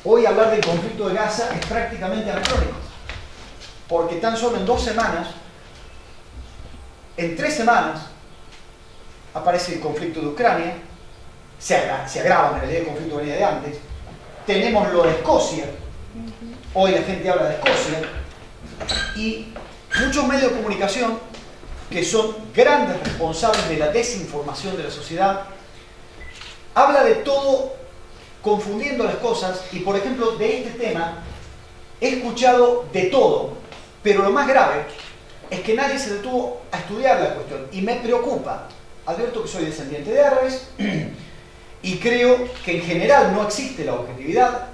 hoy hablar del conflicto de Gaza es prácticamente anacrónico, porque tan solo en 2 semanas, en 3 semanas, aparece el conflicto de Ucrania, se agrava en realidad, el conflicto venía de antes, tenemos lo de Escocia, hoy la gente habla de Escocia, y muchos medios de comunicación que son grandes responsables de la desinformación de la sociedad, habla de todo confundiendo las cosas, y por ejemplo de este tema he escuchado de todo, pero lo más grave es que nadie se detuvo a estudiar la cuestión, y me preocupa. Advierto que soy descendiente de árabes y creo que en general no existe la objetividad,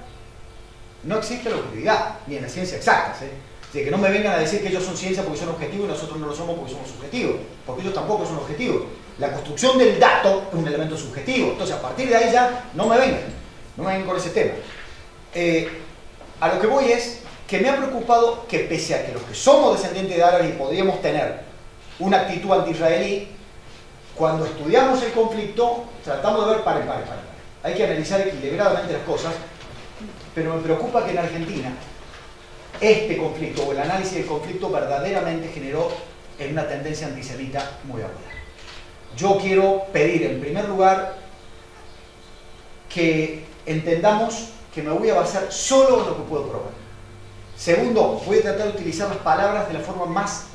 ni en las ciencias exactas, Así que no me vengan a decir que ellos son ciencia porque son objetivos y nosotros no lo somos porque somos subjetivos, porque ellos tampoco son objetivos. La construcción del dato es un elemento subjetivo, entonces a partir de ahí ya no me vengan con ese tema. A lo que voy es que me ha preocupado que pese a que los que somos descendientes de árabes y podríamos tener una actitud anti-israelí, cuando estudiamos el conflicto tratamos de ver pare. Hay que analizar equilibradamente las cosas, pero me preocupa que en Argentina este conflicto o el análisis del conflicto verdaderamente generó en una tendencia antisemita muy aguda. Yo quiero pedir en primer lugar que entendamos que me voy a basar solo en lo que puedo probar. Segundo, voy a tratar de utilizar las palabras de la forma más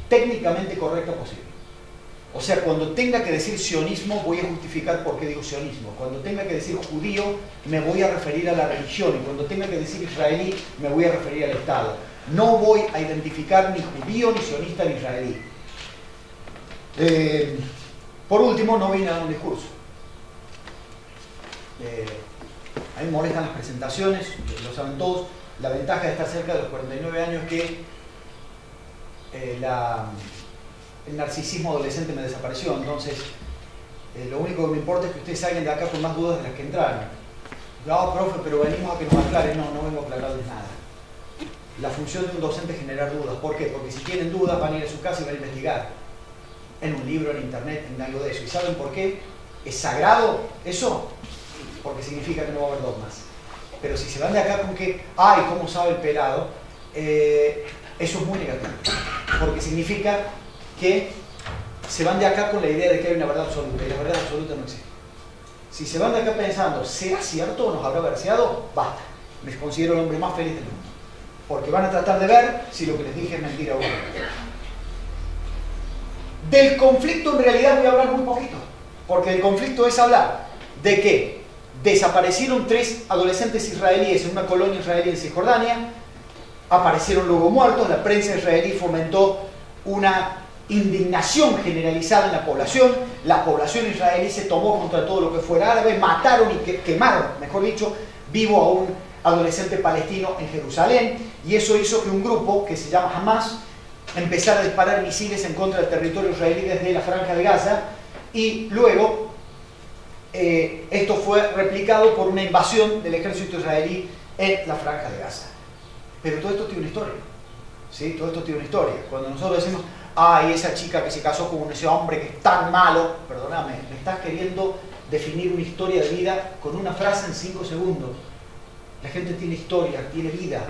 técnicamente correcta posible. O sea, cuando tenga que decir sionismo, voy a justificar por qué digo sionismo. Cuando tenga que decir judío, me voy a referir a la religión. Y cuando tenga que decir israelí, me voy a referir al Estado. No voy a identificar ni judío, ni sionista, ni israelí. Por último, no vine a dar un discurso. A mí me molestan las presentaciones, lo saben todos. La ventaja de estar cerca de los 49 años es que el narcisismo adolescente me desapareció, entonces lo único que me importa es que ustedes salgan de acá con más dudas de las que entraron. No, profe, pero venimos a que nos aclaren. No vengo a aclararles nada. La función de un docente es generar dudas. ¿Por qué? Porque si tienen dudas van a ir a su casa y van a investigar en un libro, en internet, en algo de eso. ¿Y saben por qué? ¿Es sagrado eso? Porque significa que no va a haber dogmas. Pero si se van de acá con que, ay, ¿cómo sabe el pelado? Eso es muy negativo, porque significa que se van de acá con la idea de que hay una verdad absoluta, y la verdad absoluta no existe. Si se van de acá pensando, ¿será cierto o nos habrá verseado? Basta, me considero el hombre más feliz del mundo, porque van a tratar de ver si lo que les dije es mentira o no. Del conflicto en realidad voy a hablar muy poquito, porque el conflicto es hablar de que desaparecieron 3 adolescentes israelíes en una colonia israelí en Cisjordania, aparecieron luego muertos, la prensa israelí fomentó una indignación generalizada en la población israelí se tomó contra todo lo que fuera árabe, mataron y quemaron, mejor dicho, vivo a un adolescente palestino en Jerusalén, y eso hizo que un grupo que se llama Hamas empezara a disparar misiles en contra del territorio israelí desde la Franja de Gaza, y luego esto fue replicado por una invasión del ejército israelí en la Franja de Gaza. Pero todo esto tiene una historia, ¿sí? Todo esto tiene una historia. Cuando nosotros decimos, ay, esa chica que se casó con ese hombre que es tan malo, perdóname, me estás queriendo definir una historia de vida con una frase en 5 segundos. La gente tiene historia, tiene vida,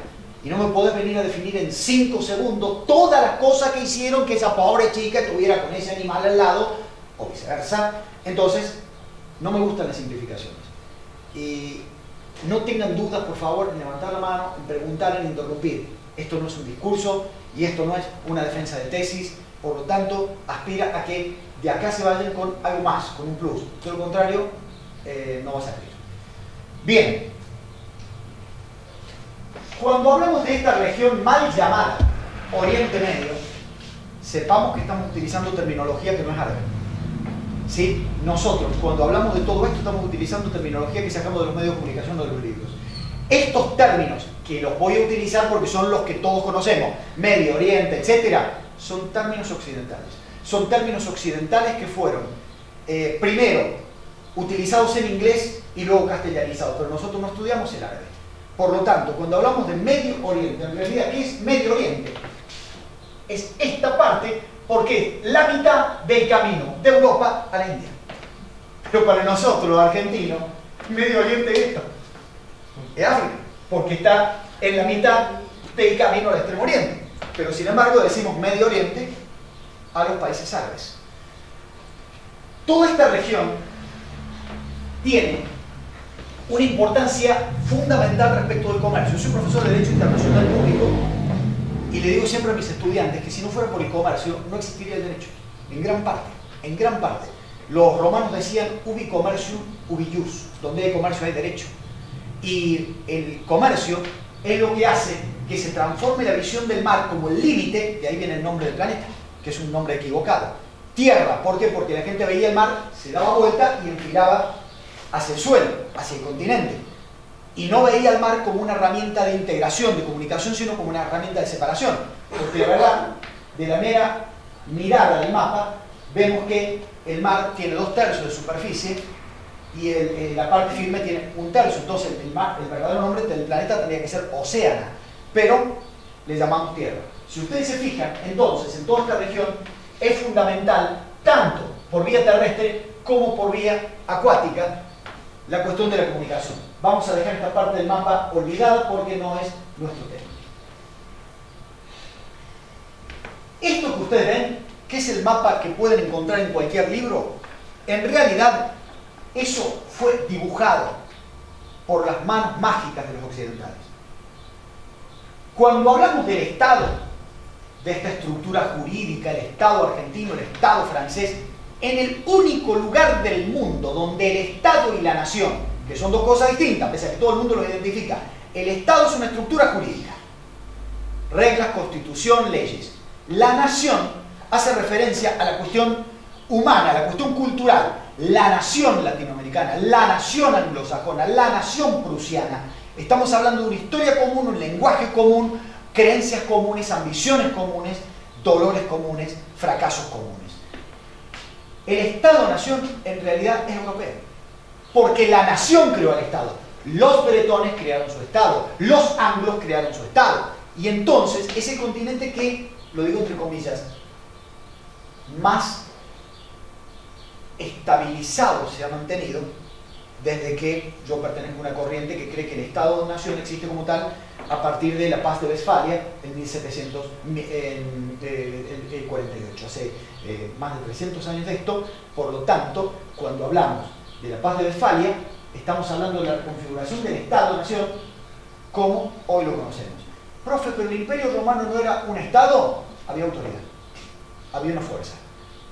y no me podés venir a definir en 5 segundos todas las cosas que hicieron que esa pobre chica estuviera con ese animal al lado, o viceversa. Entonces, no me gustan las simplificaciones. Y no tengan dudas, por favor, en levantar la mano, en preguntar, en interrumpir. Esto no es un discurso y esto no es una defensa de tesis, por lo tanto, aspira a que de acá se vayan con algo más, con un plus. De lo contrario, no va a servir. Bien. Cuando hablamos de esta región mal llamada Oriente Medio, sepamos que estamos utilizando terminología que no es árabe. ¿Sí? Nosotros, cuando hablamos de todo esto, estamos utilizando terminología que sacamos de los medios de comunicación o de los libros. Estos términos, que los voy a utilizar porque son los que todos conocemos, Medio Oriente, etc., son términos occidentales. Son términos occidentales que fueron, primero, utilizados en inglés y luego castellanizados, pero nosotros no estudiamos el árabe. Por lo tanto, cuando hablamos de Medio Oriente, en realidad, ¿qué es Medio Oriente? Es esta parte, porque es la mitad del camino de Europa a la India. Pero para nosotros, los argentinos, Medio Oriente es esto. Es África, porque está en la mitad del camino al Extremo Oriente. Pero sin embargo decimos Medio Oriente a los países árabes. Toda esta región tiene una importancia fundamental respecto del comercio. Yo soy profesor de Derecho Internacional Público y le digo siempre a mis estudiantes que si no fuera por el comercio no existiría el derecho, en gran parte, en gran parte. Los romanos decían ubi commercium, ubi jus, donde hay comercio hay derecho. Y el comercio es lo que hace que se transforme la visión del mar como el límite, de ahí viene el nombre del planeta, que es un nombre equivocado. Tierra, ¿por qué? Porque la gente veía el mar, se daba vuelta y enfilaba hacia el suelo, hacia el continente. Y no veía el mar como una herramienta de integración, de comunicación, sino como una herramienta de separación. Porque la verdad, de la mera mirada del mapa, vemos que el mar tiene 2/3 de superficie y la parte firme tiene 1/3. Entonces el verdadero nombre del planeta tendría que ser Océana, pero le llamamos Tierra. Si ustedes se fijan, entonces, en toda esta región es fundamental, tanto por vía terrestre como por vía acuática, la cuestión de la comunicación. Vamos a dejar esta parte del mapa olvidada porque no es nuestro tema. Esto que ustedes ven, que es el mapa que pueden encontrar en cualquier libro, en realidad eso fue dibujado por las manos mágicas de los occidentales. Cuando hablamos del Estado, de esta estructura jurídica, el Estado argentino, el Estado francés, en el único lugar del mundo donde el Estado y la nación, que son dos cosas distintas, pese a que todo el mundo los identifica, el Estado es una estructura jurídica, reglas, constitución, leyes. La nación hace referencia a la cuestión humana, a la cuestión cultural, la nación latinoamericana, la nación anglosajona, la nación prusiana. Estamos hablando de una historia común, un lenguaje común, creencias comunes, ambiciones comunes, dolores comunes, fracasos comunes. El Estado-nación en realidad es europeo, porque la nación creó al Estado. Los bretones crearon su Estado, los anglos crearon su Estado. Y entonces ese continente que, lo digo entre comillas, más estabilizado se ha mantenido desde que yo pertenezco a una corriente que cree que el Estado-nación existe como tal a partir de la Paz de Westfalia en 1748, hace más de 300 años de esto. Por lo tanto, cuando hablamos de la Paz de Westfalia, estamos hablando de la configuración del Estado-nación como hoy lo conocemos. Profe, pero el Imperio Romano no era un Estado, había autoridad, había una fuerza,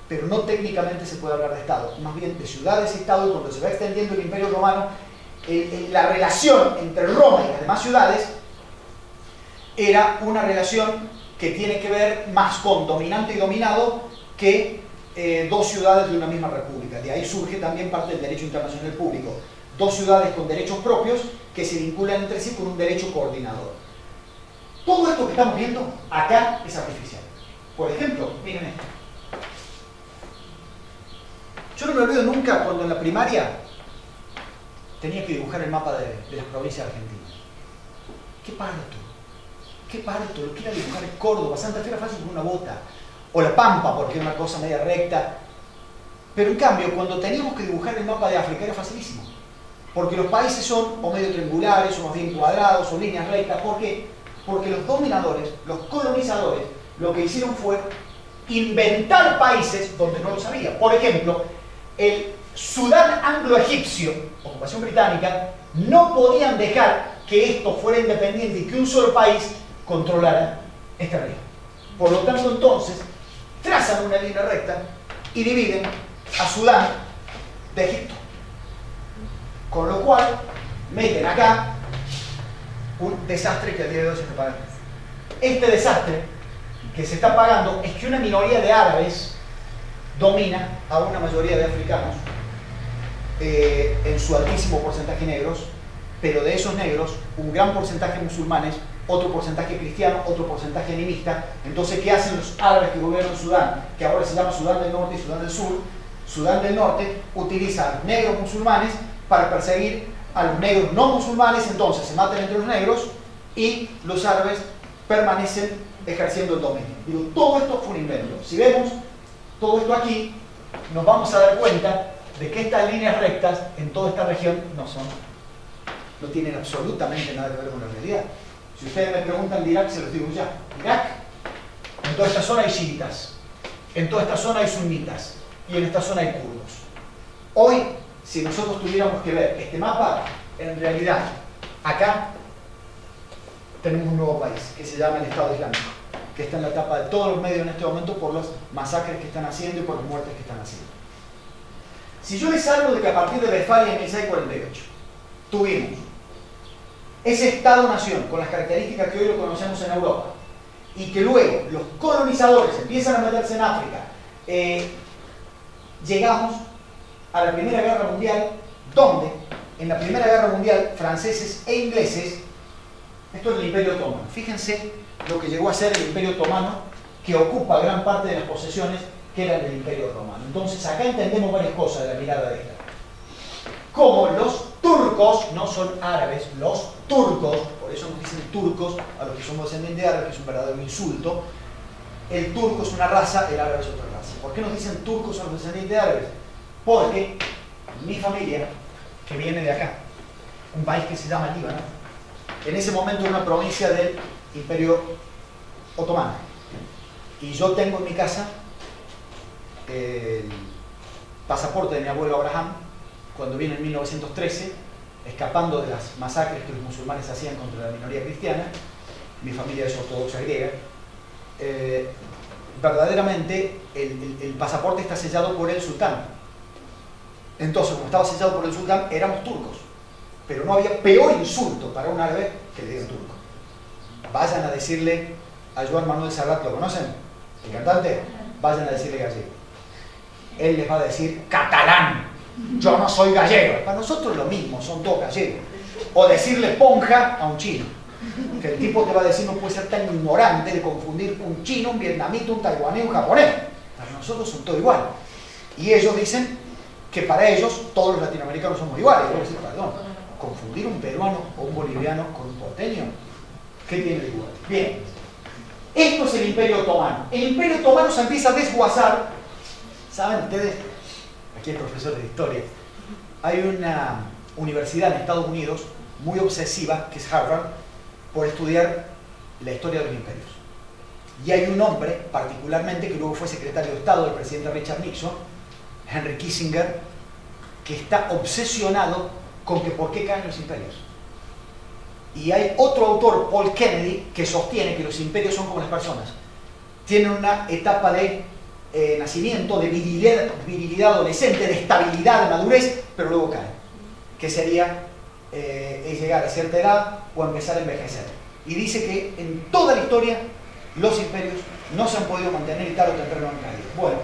pero no técnicamente se puede hablar de Estado, más bien de ciudades y Estado. Y cuando se va extendiendo el Imperio Romano, la relación entre Roma y las demás ciudades era una relación que tiene que ver más con dominante y dominado que dos ciudades de una misma república. De ahí surge también parte del derecho internacional público. Dos ciudades con derechos propios que se vinculan entre sí con un derecho coordinador. Todo esto que estamos viendo acá es artificial. Por ejemplo, miren esto. Yo no me olvido nunca cuando en la primaria tenía que dibujar el mapa de las provincias argentinas. ¡Qué parto! ¡Qué parto! Lo que era dibujar es Córdoba, Santa Fe era fácil con una bota. O La Pampa, porque era una cosa media recta. Pero en cambio, cuando teníamos que dibujar el mapa de África era facilísimo. Porque los países son o medio triangulares, o más bien cuadrados, o líneas rectas. ¿Por qué? Porque los dominadores, los colonizadores, lo que hicieron fue inventar países donde no los había. Por ejemplo, el Sudán anglo-egipcio, ocupación británica, no podían dejar que esto fuera independiente y que un solo país controlara esta región. Por lo tanto, entonces, trazan una línea recta y dividen a Sudán de Egipto. Con lo cual, meten acá un desastre que al día de hoy se está pagando. Este desastre que se está pagando es que una minoría de árabes domina a una mayoría de africanos, en su altísimo porcentaje negros, pero de esos negros, un gran porcentaje musulmanes, otro porcentaje cristiano, otro porcentaje animista. Entonces, ¿qué hacen los árabes que gobiernan Sudán? Que ahora se llama Sudán del Norte y Sudán del Sur. Sudán del Norte utiliza a los negros musulmanes para perseguir a los negros no musulmanes, entonces se matan entre los negros y los árabes permanecen ejerciendo el dominio. Digo, todo esto fue un invento. Si vemos todo esto aquí, nos vamos a dar cuenta de que estas líneas rectas en toda esta región no son no tienen absolutamente nada que ver con la realidad. Si ustedes me preguntan de Irak, se los digo ya. Irak, en toda esta zona hay chiitas, en toda esta zona hay sunitas y en esta zona hay kurdos. Hoy, si nosotros tuviéramos que ver este mapa, en realidad, acá tenemos un nuevo país que se llama el Estado Islámico, que está en la tapa de todos los medios en este momento por las masacres que están haciendo y por las muertes que están haciendo. Si yo les hablo de que a partir de Westfalia en 1648 tuvimos ese Estado-nación con las características que hoy lo conocemos en Europa y que luego los colonizadores empiezan a meterse en África, llegamos a la Primera Guerra Mundial, donde en la Primera Guerra Mundial franceses e ingleses, esto es el Imperio Otomano, fíjense lo que llegó a ser el Imperio Otomano, que ocupa gran parte de las posesiones que eran del Imperio Romano. Entonces acá entendemos varias cosas de la mirada de esta. Como los turcos no son árabes, los turcos, por eso nos dicen turcos a los que somos descendientes de árabes, que es un verdadero insulto. El turco es una raza, el árabe es otra raza. ¿Por qué nos dicen turcos a los descendientes de árabes? Porque mi familia, que viene de acá, un país que se llama Líbano, en ese momento era una provincia del Imperio Otomano. Y yo tengo en mi casa el pasaporte de mi abuelo Abraham, cuando viene en 1913, escapando de las masacres que los musulmanes hacían contra la minoría cristiana. Mi familia es ortodoxa griega. Verdaderamente el pasaporte está sellado por el sultán. Entonces, como estaba sellado por el sultán, éramos turcos. Pero no había peor insulto para un árabe que le digan turco. Vayan a decirle a Joan Manuel Serrat, ¿lo conocen? El cantante. Vayan a decirle gallego. Él les va a decir catalán. Yo no soy gallego. Para nosotros lo mismo, son todos gallegos. O decirle ponja a un chino. Que el tipo te va a decir, no puede ser tan ignorante de confundir un chino, un vietnamita, un taiwanés, un japonés. Para nosotros son todos iguales. Y ellos dicen que para ellos todos los latinoamericanos somos iguales. Yo voy a decir, perdón, confundir un peruano o un boliviano con un porteño, ¿qué tiene de igual? Bien, esto es el Imperio Otomano. El Imperio Otomano se empieza a desguazar. ¿Saben ustedes? Aquí hay profesores de historia. Hay una universidad en Estados Unidos muy obsesiva, que es Harvard, por estudiar la historia de los imperios. Y hay un hombre, particularmente, que luego fue secretario de Estado del presidente Richard Nixon, Henry Kissinger, que está obsesionado con que por qué caen los imperios. Y hay otro autor, Paul Kennedy, que sostiene que los imperios son como las personas. Tienen una etapa de nacimiento, de virilidad adolescente, de estabilidad, de madurez, pero luego caen. Que sería es llegar a cierta edad o empezar a envejecer. Y dice que en toda la historia los imperios no se han podido mantener y tarde o temprano han caído. Bueno,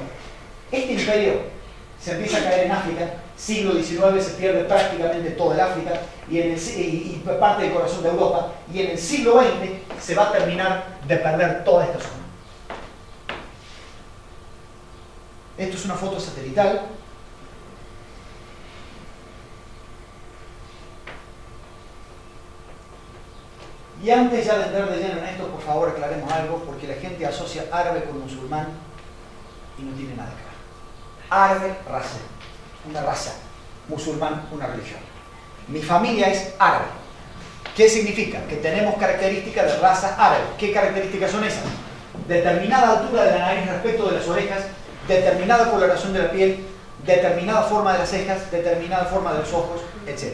este imperio se empieza a caer en África, siglo XIX se pierde prácticamente toda el África y parte del corazón de Europa, y en el siglo XX se va a terminar de perder toda esta zona. Esto es una foto satelital. Y antes ya de entrar de lleno en esto, por favor aclaremos algo, porque la gente asocia árabe con musulmán y no tiene nada que ver. Árabe, raza, una raza. Musulmán, una religión. Mi familia es árabe. ¿Qué significa? Que tenemos características de raza árabe. ¿Qué características son esas? Determinada altura de la nariz respecto de las orejas, determinada coloración de la piel, determinada forma de las cejas, determinada forma de los ojos, etc.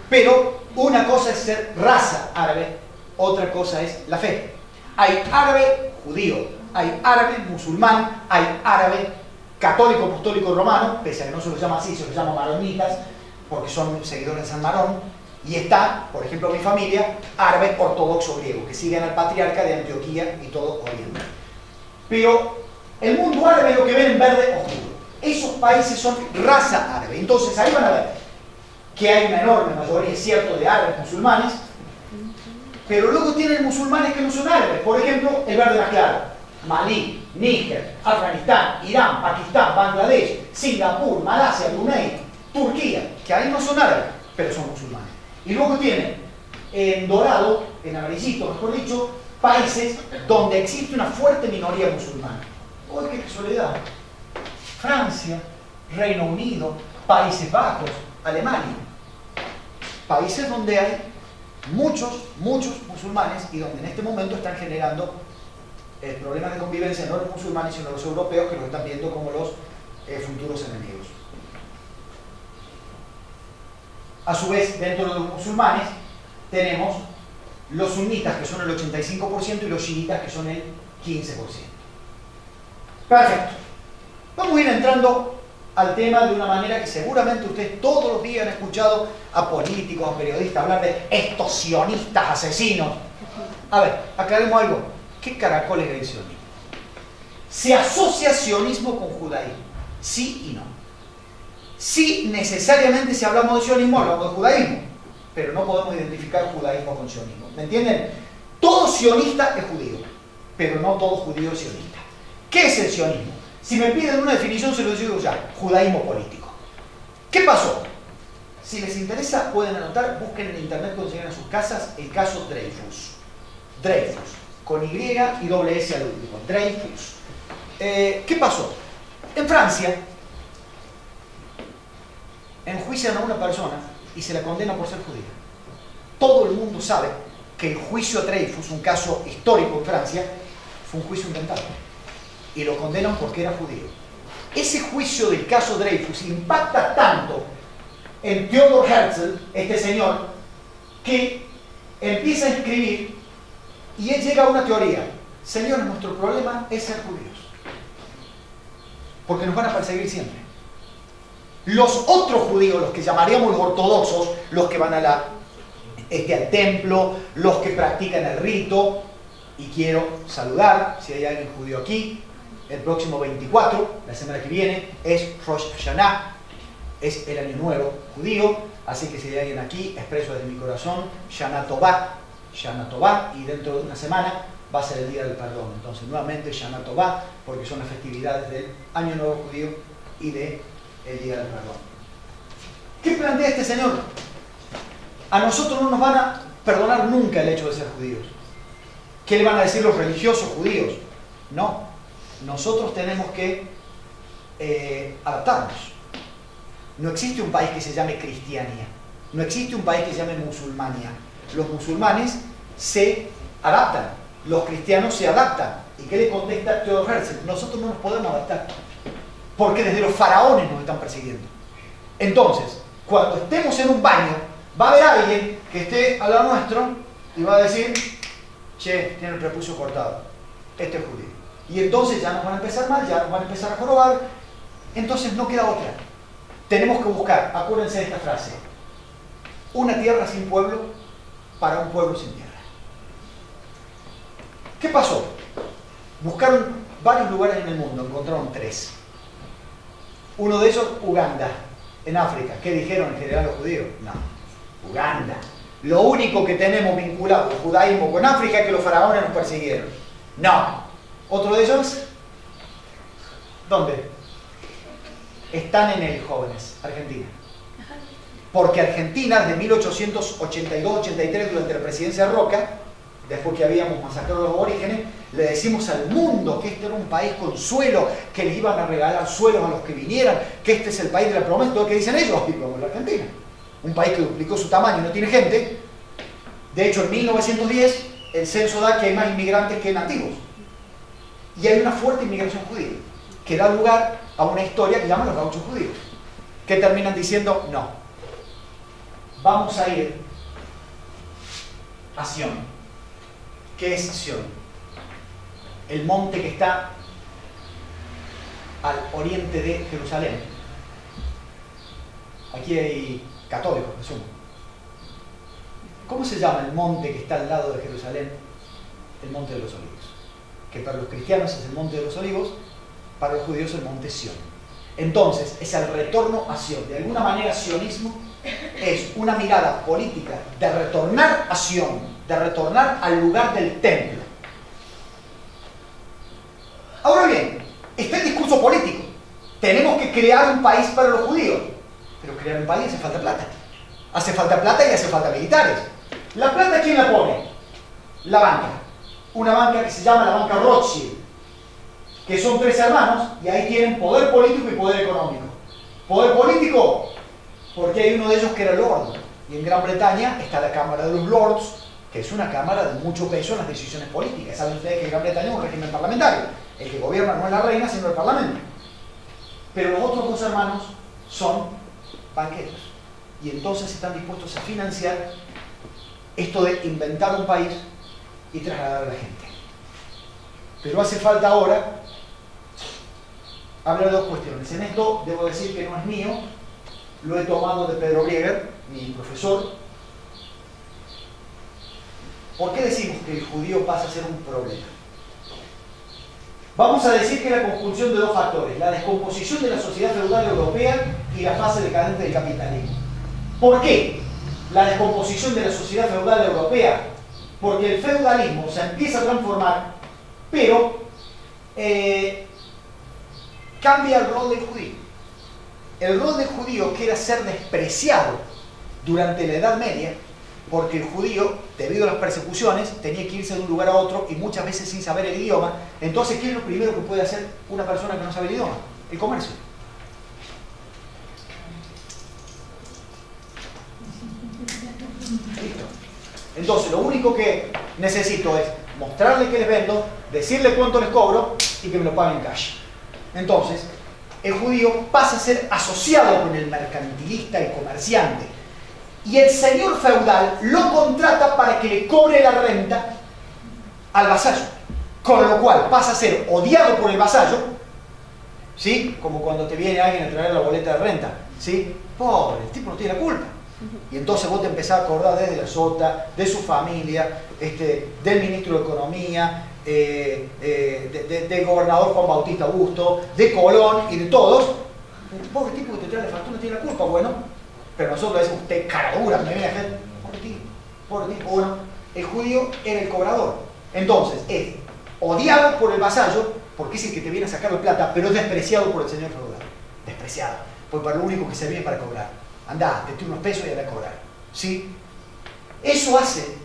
Pero una cosa es ser raza árabe, otra cosa es la fe. Hay árabe judío, hay árabe musulmán, hay árabe católico, apostólico, romano, pese a que no se los llama así, se los llama maronitas, porque son seguidores de San Marón, y está, por ejemplo, mi familia, árabe ortodoxo griego, que siguen al patriarca de Antioquía y todo Oriente. Pero el mundo árabe es lo que ven en verde oscuro. Esos países son raza árabe. Entonces ahí van a ver que hay una enorme mayoría, es cierto, de árabes musulmanes, pero luego tienen musulmanes que no son árabes. Por ejemplo, el verde más claro: Malí, Níger, Afganistán, Irán, Pakistán, Bangladesh, Singapur, Malasia, Brunei, Turquía, que ahí no son árabes, pero son musulmanes. Y luego tienen en dorado, en amarillito, mejor dicho, países donde existe una fuerte minoría musulmana. ¡Oh, qué casualidad! Francia, Reino Unido, Países Bajos, Alemania. países donde hay muchos musulmanes y donde en este momento están generando problemas de convivencia, no los musulmanes sino los europeos, que los están viendo como los futuros enemigos. A su vez, dentro de los musulmanes tenemos los sunitas, que son el 85%, y los chiitas, que son el 15%. Perfecto. Vamos a ir entrando al tema de una manera que seguramente ustedes todos los días han escuchado a políticos, a periodistas hablar de estos sionistas asesinos. A ver, aclaremos algo. ¿Qué caracoles es el sionismo? ¿Se asocia sionismo con judaísmo? Sí y no. Sí, necesariamente si hablamos de sionismo, hablamos de judaísmo, pero no podemos identificar judaísmo con sionismo. ¿Me entienden? Todo sionista es judío, pero no todo judío es sionista. ¿Qué es el sionismo? Si me piden una definición, se lo digo ya: judaísmo político. ¿Qué pasó? Si les interesa, pueden anotar, busquen en internet cuando lleguen a sus casas el caso Dreyfus. Dreyfus, con Y y doble S al último. Dreyfus. ¿Qué pasó? En Francia, enjuician a una persona y se la condena por ser judía. Todo el mundo sabe que el juicio Dreyfus, un caso histórico en Francia, fue un juicio inventado. Y lo condenan porque era judío. Ese juicio del caso Dreyfus impacta tanto en Theodor Herzl, este señor, que empieza a escribir y él llega a una teoría. Señores, nuestro problema es ser judíos, porque nos van a perseguir siempre. Los otros judíos, los que llamaríamos los ortodoxos, los que van al templo, los que practican el rito, y quiero saludar, si hay alguien judío aquí, el próximo 24, la semana que viene, es Rosh Hashanah, es el año nuevo judío, así que si hay alguien aquí, expreso desde mi corazón, Shana Tová, y dentro de una semana va a ser el Día del Perdón. Entonces, nuevamente, Shana Tová, porque son las festividades del Año Nuevo Judío y del Día del Perdón. ¿Qué plantea este señor? A nosotros no nos van a perdonar nunca el hecho de ser judíos. ¿Qué le van a decir los religiosos judíos? No. Nosotros tenemos que adaptarnos. No existe un país que se llame cristianía. No existe un país que se llame musulmania. Los musulmanes se adaptan. Los cristianos se adaptan. ¿Y qué le contesta Theodor Herzl? Nosotros no nos podemos adaptar, porque desde los faraones nos están persiguiendo. Entonces, cuando estemos en un baño, va a haber alguien que esté al lado nuestro y va a decir: che, tiene el prepucio cortado, este es judío. Y entonces ya nos van a empezar mal, ya nos van a empezar a jorobar. Entonces no queda otra. Tenemos que buscar, acuérdense de esta frase: una tierra sin pueblo para un pueblo sin tierra. ¿Qué pasó? Buscaron varios lugares en el mundo, encontraron 3. Uno de ellos, Uganda, en África. ¿Qué dijeron en general los judíos? No, Uganda. Lo único que tenemos vinculado el judaísmo con África es que los faraones nos persiguieron. No. Otro de ellos, ¿dónde? Están en el, jóvenes, Argentina. Porque Argentina, desde 1882-83, durante la presidencia de Roca, después que habíamos masacrado a los aborígenes, le decimos al mundo que este era un país con suelo, que les iban a regalar suelos a los que vinieran, que este es el país de la promesa. Todo lo que dicen ellos, y como la Argentina. Un país que duplicó su tamaño y no tiene gente. De hecho, en 1910, el censo da que hay más inmigrantes que nativos. Y hay una fuerte inmigración judía, que da lugar a una historia que llaman los gauchos judíos, que terminan diciendo: no, vamos a ir a Sion. ¿Qué es Sion? El monte que está al oriente de Jerusalén. Aquí hay católicos, presumo. ¿Cómo se llama el monte que está al lado de Jerusalén? El Monte de los Olivos. Que para los cristianos es el Monte de los Olivos, para los judíos el Monte Sión. Entonces, es el retorno a Sión. De alguna manera, sionismo es una mirada política de retornar a Sión, de retornar al lugar del templo. Ahora bien, está el discurso político. Tenemos que crear un país para los judíos. Pero crear un país hace falta plata. Hace falta plata y hace falta militares. ¿La plata quién la pone? La banca. Una banca que se llama la banca Rothschild, que son 3 hermanos y ahí tienen poder político y poder económico. Poder político, porque hay uno de ellos que era lord, Y en Gran Bretaña está la Cámara de los Lords, que es una cámara de mucho peso en las decisiones políticas. Saben ustedes que Gran Bretaña es un régimen parlamentario. El que gobierna no es la reina, sino el parlamento. Pero los otros dos hermanos son banqueros. Y entonces están dispuestos a financiar esto de inventar un país y trasladar a la gente. Pero hace falta ahora hablar de dos cuestiones. En esto debo decir que no es mío, lo he tomado de Pedro Brieger, mi profesor. ¿Por qué decimos que el judío pasa a ser un problema? Vamos a decir que es la conjunción de dos factores, la descomposición de la sociedad feudal europea y la fase decadente del capitalismo. ¿Por qué la descomposición de la sociedad feudal europea? Porque el feudalismo se empieza a transformar, pero cambia el rol del judío. El rol del judío, que era ser despreciado durante la Edad Media, porque el judío, debido a las persecuciones, tenía que irse de un lugar a otro y muchas veces sin saber el idioma. Entonces, ¿qué es lo primero que puede hacer una persona que no sabe el idioma? El comercio. Listo. Entonces, lo único que necesito es mostrarle que les vendo, decirle cuánto les cobro y que me lo paguen cash. Entonces, el judío pasa a ser asociado con el mercantilista, el comerciante. Y el señor feudal lo contrata para que le cobre la renta al vasallo. Con lo cual pasa a ser odiado por el vasallo, ¿sí? Como cuando te viene alguien a traer la boleta de renta, ¿sí? Pobre, el tipo no tiene la culpa. Y entonces vos te empezás a acordar desde la sota, de su familia, del ministro de Economía, del gobernador Juan Bautista Augusto, de Colón y de todos. El pobre tipo que te trae la factura no tiene la culpa, bueno. Pero nosotros decimos, usted cara dura, me viene a hacer, pobre tipo. Bueno, el judío era el cobrador. Entonces, es odiado por el vasallo, porque es el que te viene a sacar la plata, pero es despreciado por el señor feudal. Despreciado. Porque para lo único que se viene para cobrar. Andá, te tiro unos pesos y andá a cobrar. ¿Sí? Eso hace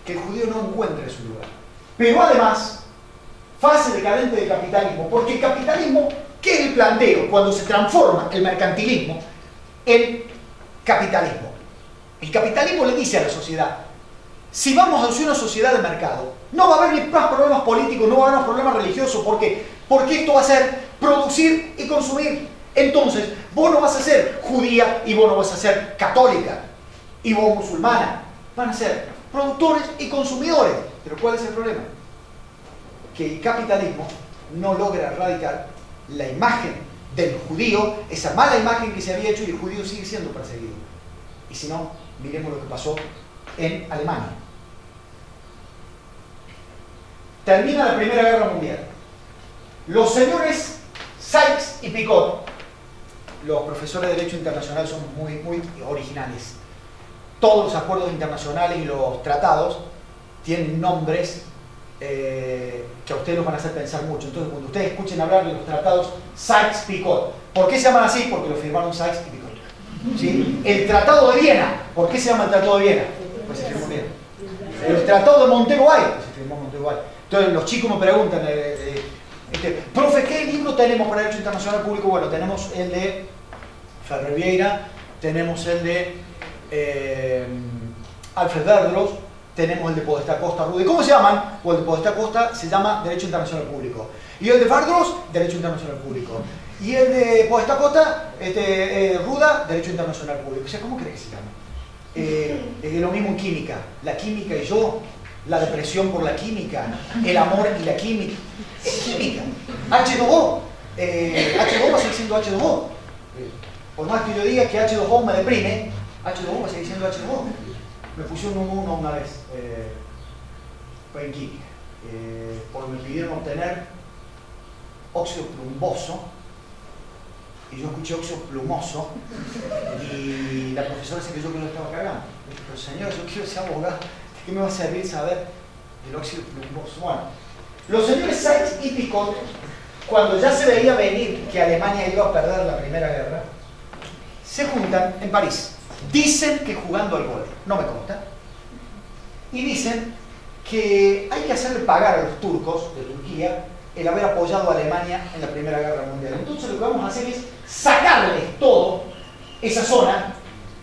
que el judío no encuentre su lugar. Pero además, fase decadente del capitalismo, porque el capitalismo, ¿qué es el planteo? Cuando se transforma el mercantilismo en capitalismo. El capitalismo le dice a la sociedad, si vamos hacia una sociedad de mercado, no va a haber ni más problemas políticos, no va a haber más problemas religiosos. ¿Por qué? Porque esto va a ser producir y consumir. Entonces, vos no vas a ser judía y vos no vas a ser católica y vos musulmana. Van a ser productores y consumidores. Pero ¿cuál es el problema? Que el capitalismo no logra erradicar la imagen del judío, esa mala imagen que se había hecho, y el judío sigue siendo perseguido. Y si no, miremos lo que pasó en Alemania. Termina la Primera Guerra Mundial. Los señores Sykes y Picot, los profesores de Derecho Internacional son muy originales. Todos los acuerdos internacionales y los tratados tienen nombres que a ustedes los van a hacer pensar mucho. Entonces, cuando ustedes escuchen hablar de los tratados Sykes-Picot, ¿por qué se llaman así? Porque lo firmaron Sykes y Picot. ¿Sí? El Tratado de Viena, ¿por qué se llama el Tratado de Viena? Pues se firmó en Viena. El Tratado de Montego Bay, pues se firmó en Montego Bay. Entonces, los chicos me preguntan, profe, ¿qué libro tenemos para Derecho Internacional Público? Bueno, tenemos el de Ferrer Vieira, tenemos el de Alfred Verdross, tenemos el de Podestá Costa Rude. ¿Cómo se llaman? Pues el de Podestá Costa se llama Derecho Internacional Público. Y el de Verdross, Derecho Internacional Público. Y el de Podestá Costa, Ruda, Derecho Internacional Público. O sea, ¿cómo crees que se llama? Es lo mismo en química. La química y yo, la depresión por la química, el amor y la química. Es química. H2O. H2O va a seguir siendo H2O. Por más que yo diga que H2O me deprime, H2O va a seguir siendo H2O. Me pusieron un 1 una vez, fue en química, porque me pidieron obtener óxido plumboso, y yo escuché óxido plumoso, y la profesora se creyó que lo estaba cagando. Pero señor, yo quiero ser abogado, ¿de qué me va a servir saber del óxido plumboso? Bueno, los señores Sykes y Picot, cuando ya se veía venir que Alemania iba a perder la Primera Guerra, se juntan en París. Dicen que jugando al golf, no me consta, y dicen que hay que hacerle pagar a los turcos de Turquía el haber apoyado a Alemania en la Primera Guerra Mundial. Entonces lo que vamos a hacer es sacarles todo esa zona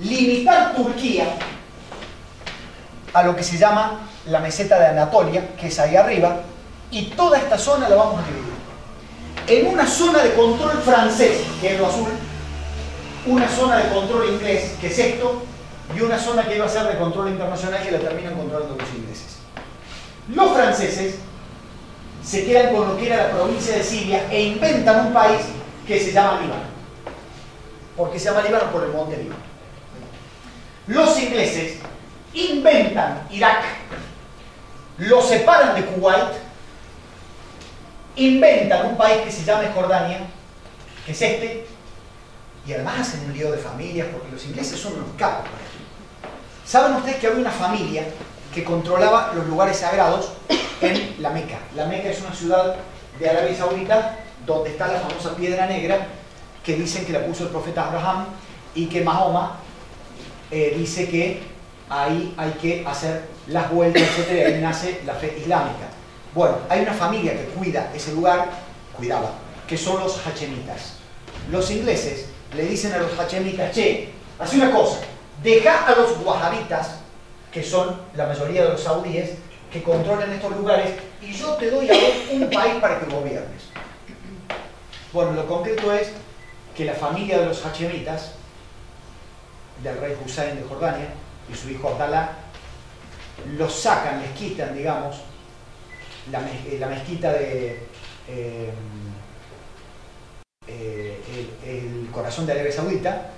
limitar Turquía a lo que se llama la meseta de Anatolia, que es ahí arriba, y toda esta zona la vamos a dividir en una zona de control francés, que es lo azul, una zona de control inglés, que es esto, y una zona que iba a ser de control internacional, que la terminan controlando los ingleses. Los franceses se quedan con lo que era la provincia de Siria e inventan un país que se llama Líbano. ¿Por qué se llama Líbano? Por el monte Líbano. Los ingleses inventan Irak, lo separan de Kuwait, inventan un país que se llama Jordania, que es este, y además hacen un lío de familias, porque los ingleses son unos capos. ¿Saben ustedes que había una familia que controlaba los lugares sagrados en la Meca? La Meca es una ciudad de Arabia Saudita donde está la famosa piedra negra que dicen que la puso el profeta Abraham y que Mahoma dice que ahí hay que hacer las vueltas, etc. Y ahí nace la fe islámica. Bueno, hay una familia que cuida ese lugar, cuidaba, que son los hachemitas. Los ingleses le dicen a los hachemitas: che, hace una cosa, deja a los wahabitas, que son la mayoría de los saudíes, que controlan estos lugares, y yo te doy a vos un país para que gobiernes. Bueno, lo concreto es que la familia de los hachemitas, del rey Hussein de Jordania y su hijo Abdalá, los sacan, les quitan, digamos, la mezquita de el corazón de Arabia Saudita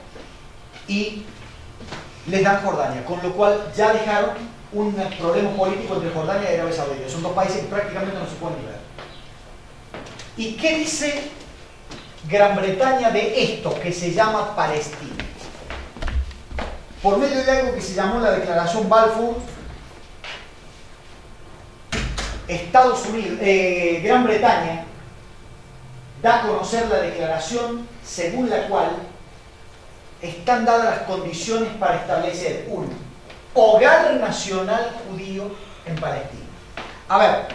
y les dan Jordania, con lo cual ya dejaron un problema político entre Jordania y Arabia Saudita. Son dos países que prácticamente no se pueden ni ver. ¿Y qué dice Gran Bretaña de esto que se llama Palestina? Por medio de algo que se llamó la Declaración Balfour, Estados Unidos, Gran Bretaña da a conocer la declaración según la cual están dadas las condiciones para establecer un hogar nacional judío en Palestina. A ver,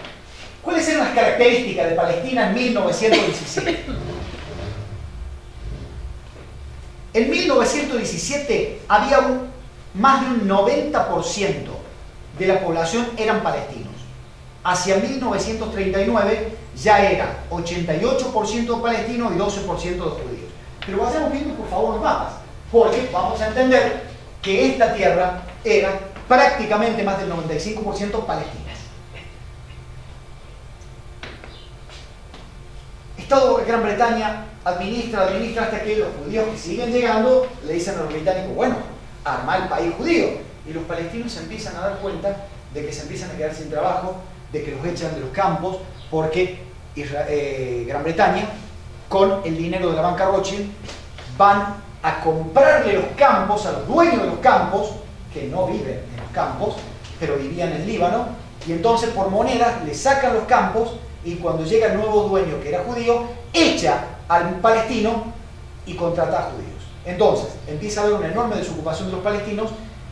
¿cuáles eran las características de Palestina en 1917? En 1917 había más de un 90% de la población eran palestinos. Hacia 1939 ya era 88% palestinos y 12% de judíos. Pero vayamos viendo por favor los mapas, porque vamos a entender que esta tierra era prácticamente más del 95% palestinas. Estado de Gran Bretaña administra hasta que los judíos que siguen llegando le dicen a los británicos: bueno, arma el país judío. Y los palestinos se empiezan a dar cuenta de que se empiezan a quedar sin trabajo, de que los echan de los campos, porque Gran Bretaña, con el dinero de la banca Rothschild, van a comprarle los campos a los dueños de los campos, que no viven en los campos, pero vivían en Líbano, y entonces por monedas le sacan los campos, y cuando llega el nuevo dueño, que era judío, echa al palestino y contrata a judíos. Entonces empieza a haber una enorme desocupación de los palestinos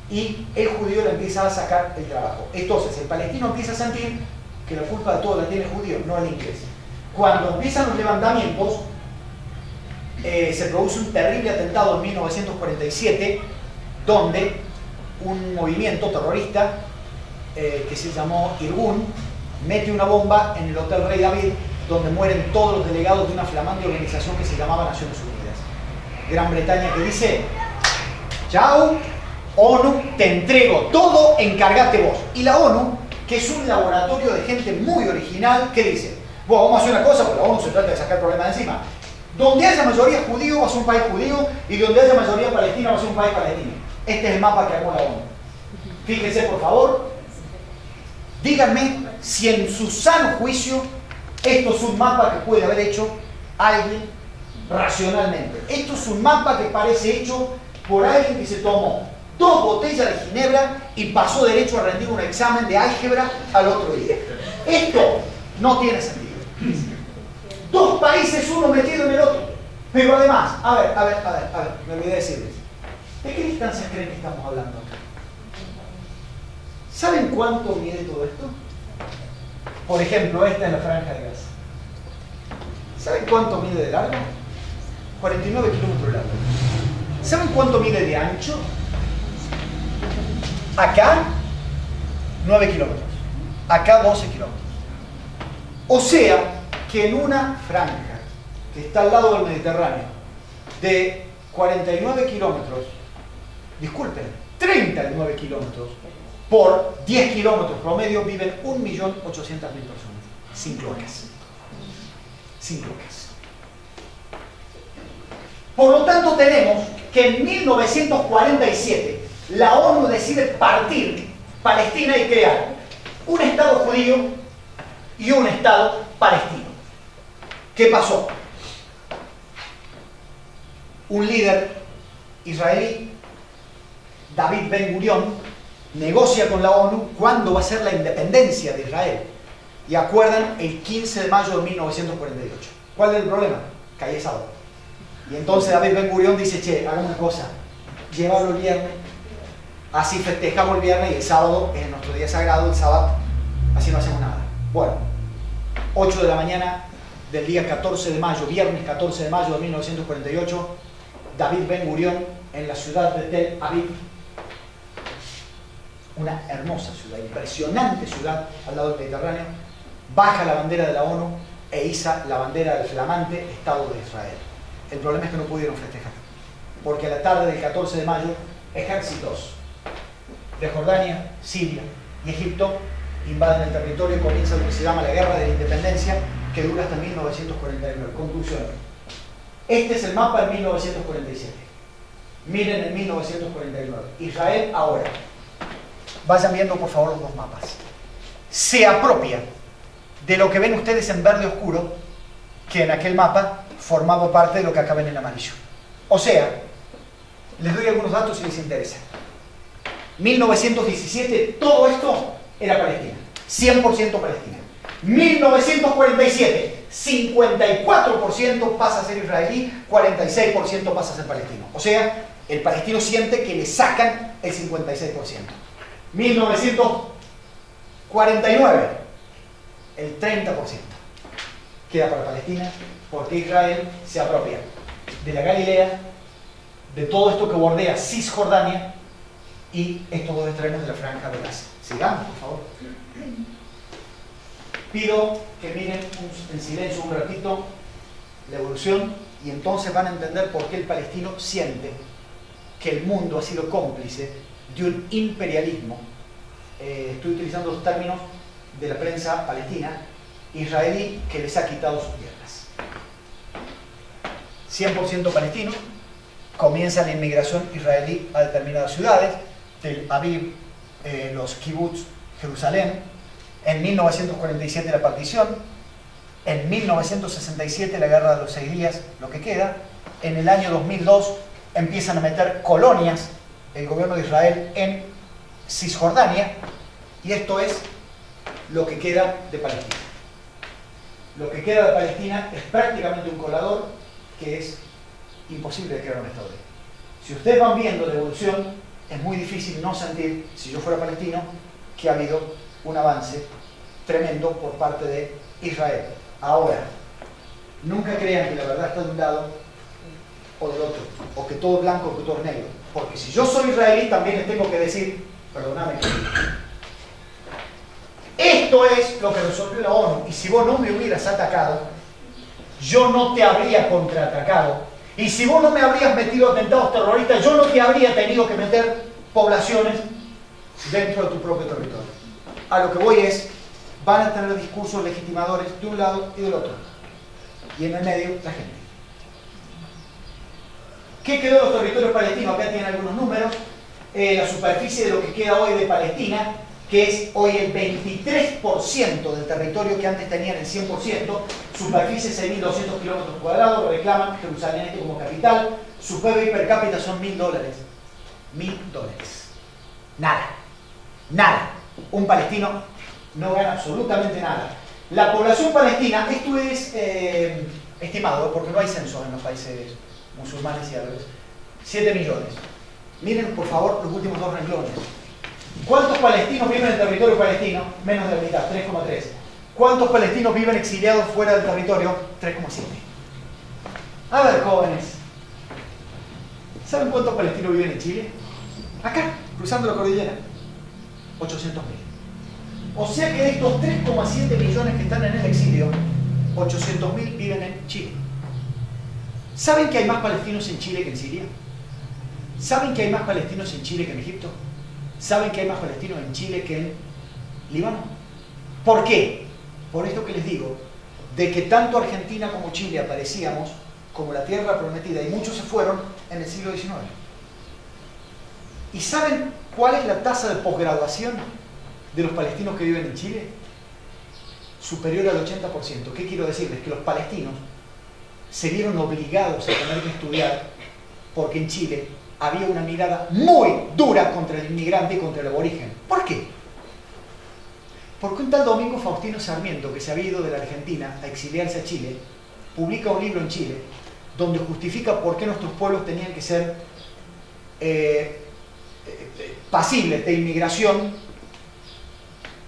y el judío le empieza a sacar el trabajo. Entonces el palestino empieza a sentir que la culpa de todo la tiene el judío, no el inglés. Cuando empiezan los levantamientos, se produce un terrible atentado en 1947, donde un movimiento terrorista que se llamó Irgun mete una bomba en el Hotel Rey David, donde mueren todos los delegados de una flamante organización que se llamaba Naciones Unidas. Gran Bretaña que dice: chao, ONU, te entrego todo, encárgate vos. Y la ONU, que es un laboratorio de gente muy original, ¿qué dice? Bueno, vamos a hacer una cosa, porque la ONU se trata de sacar problemas de encima. Donde haya mayoría judío va a ser un país judío, y donde haya mayoría palestina va a ser un país palestino. Este es el mapa que armó la ONU. Fíjense, por favor, díganme si en su sano juicio esto es un mapa que puede haber hecho alguien racionalmente. Esto es un mapa que parece hecho por alguien que se tomó 2 botellas de ginebra y pasó derecho a rendir un examen de álgebra al otro día. Esto no tiene sentido. 2 países, uno metido en el otro. Pero además, a ver, me olvidé decirles. ¿De qué distancias creen que estamos hablando acá? ¿Saben cuánto mide todo esto? Por ejemplo, esta es la franja de Gaza. ¿Saben cuánto mide de largo? 49 kilómetros de largo. ¿Saben cuánto mide de ancho? Acá, 9 kilómetros. Acá, 12 kilómetros. O sea, que en una franja que está al lado del Mediterráneo, de 49 kilómetros, disculpen, 39 kilómetros, por 10 kilómetros promedio viven 1.800.000 personas, sin cloacas. Sin cloacas. Por lo tanto, tenemos que en 1947 la ONU decide partir Palestina y crear un Estado judío y un Estado palestino. ¿Qué pasó? Un líder israelí, David Ben Gurión, negocia con la ONU cuándo va a ser la independencia de Israel. Y acuerdan el 15 de mayo de 1948. ¿Cuál es el problema? Caía sábado. Y entonces David Ben Gurión dice, che, hagamos una cosa, llévalo el viernes, así festejamos el viernes y el sábado es nuestro día sagrado, el sábado, así no hacemos nada. Bueno, 8 de la mañana del día 14 de mayo, viernes 14 de mayo de 1948, David Ben Gurión en la ciudad de Tel Aviv, una hermosa ciudad, impresionante ciudad al lado del Mediterráneo, baja la bandera de la ONU e iza la bandera del flamante Estado de Israel. El problema es que no pudieron festejar, porque a la tarde del 14 de mayo, ejércitos de Jordania, Siria y Egipto invaden el territorio y comienza lo que se llama la Guerra de la Independencia, que dura hasta 1949. Conclusión. Este es el mapa de 1947. Miren en 1949. Israel ahora. Vayan viendo por favor los dos mapas. Se apropia de lo que ven ustedes en verde oscuro, que en aquel mapa formaba parte de lo que acá ven en amarillo. O sea, les doy algunos datos si les interesa. 1917, todo esto era Palestina. 100% Palestina. 1947, 54% pasa a ser israelí, 46% pasa a ser palestino. O sea, el palestino siente que le sacan el 56%. 1949, el 30% queda para Palestina, porque Israel se apropia de la Galilea, de todo esto que bordea Cisjordania y estos dos extremos de la franja de Gaza. Sigamos, por favor. Pido que miren en silencio un ratito la evolución y entonces van a entender por qué el palestino siente que el mundo ha sido cómplice de un imperialismo, estoy utilizando los términos de la prensa palestina, israelí, que les ha quitado sus tierras. 100% palestino, comienza la inmigración israelí a determinadas ciudades, Tel Aviv, los kibbutz, Jerusalén, en 1947 la partición, en 1967 la guerra de los 6 días, lo que queda, en el año 2002 empiezan a meter colonias el gobierno de Israel en Cisjordania, y esto es lo que queda de Palestina. Lo que queda de Palestina es prácticamente un colador que es imposible de crear un Estado. Si ustedes van viendo la evolución, es muy difícil no sentir, si yo fuera palestino, que ha habido un avance tremendo por parte de Israel. Ahora, nunca crean que la verdad está de un lado o del otro, o que todo es blanco o que todo es negro. Porque si yo soy israelí, también les tengo que decir, perdóname, esto es lo que resolvió la ONU, y si vos no me hubieras atacado, yo no te habría contraatacado, y si vos no me habrías metido atentados terroristas, yo no te habría tenido que meter poblaciones dentro de tu propio territorio. A lo que voy es, van a tener discursos legitimadores de un lado y del otro, y en el medio la gente. ¿Qué quedó de los territorios palestinos? Acá tienen algunos números. La superficie de lo que queda hoy de Palestina, que es hoy el 23% del territorio que antes tenían el 100%, superficie 6.200 kilómetros cuadrados, reclaman Jerusalén como capital, su PIB per cápita son $1.000. $1.000. Nada. Nada. Un palestino no gana absolutamente nada. La población palestina, esto es estimado, porque no hay censo en los países musulmanes y árabes, 7 millones. Miren por favor los últimos dos renglones. ¿Cuántos palestinos viven en el territorio palestino? Menos de la mitad, 3,3. ¿Cuántos palestinos viven exiliados fuera del territorio? 3,7. A ver, jóvenes, ¿saben cuántos palestinos viven en Chile? Acá, cruzando la cordillera. 800.000. O sea que de estos 3,7 millones que están en el exilio, 800.000 viven en Chile. ¿Saben que hay más palestinos en Chile que en Siria? ¿Saben que hay más palestinos en Chile que en Egipto? ¿Saben que hay más palestinos en Chile que en Líbano? ¿Por qué? Por esto que les digo, de que tanto Argentina como Chile aparecíamos como la tierra prometida y muchos se fueron en el siglo XIX. ¿Y saben cuál es la tasa de posgraduación de los palestinos que viven en Chile? Superior al 80%. ¿Qué quiero decirles? Que los palestinos se vieron obligados a tener que estudiar porque en Chile había una mirada muy dura contra el inmigrante y contra el aborigen. ¿Por qué? Porque un tal Domingo Faustino Sarmiento, que se había ido de la Argentina a exiliarse a Chile, publica un libro en Chile donde justifica por qué nuestros pueblos tenían que ser pasibles de inmigración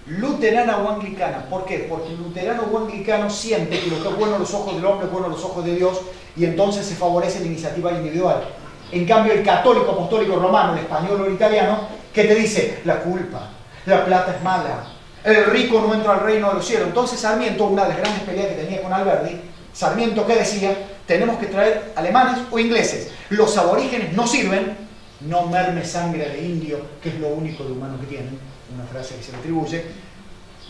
luterana o anglicana. ¿Por qué? Porque el luterano o anglicano siente que lo que es bueno a los ojos del hombre es bueno a los ojos de Dios y entonces se favorece la iniciativa individual. En cambio, el católico apostólico romano, el español o el italiano, ¿qué te dice? La culpa, la plata es mala, el rico no entra al reino de los cielos. Entonces Sarmiento, una de las grandes peleas que tenía con Alberdi, Sarmiento, ¿qué decía? Tenemos que traer alemanes o ingleses. Los aborígenes no sirven, no merme sangre de indio, que es lo único de humano que tienen, una frase que se le atribuye.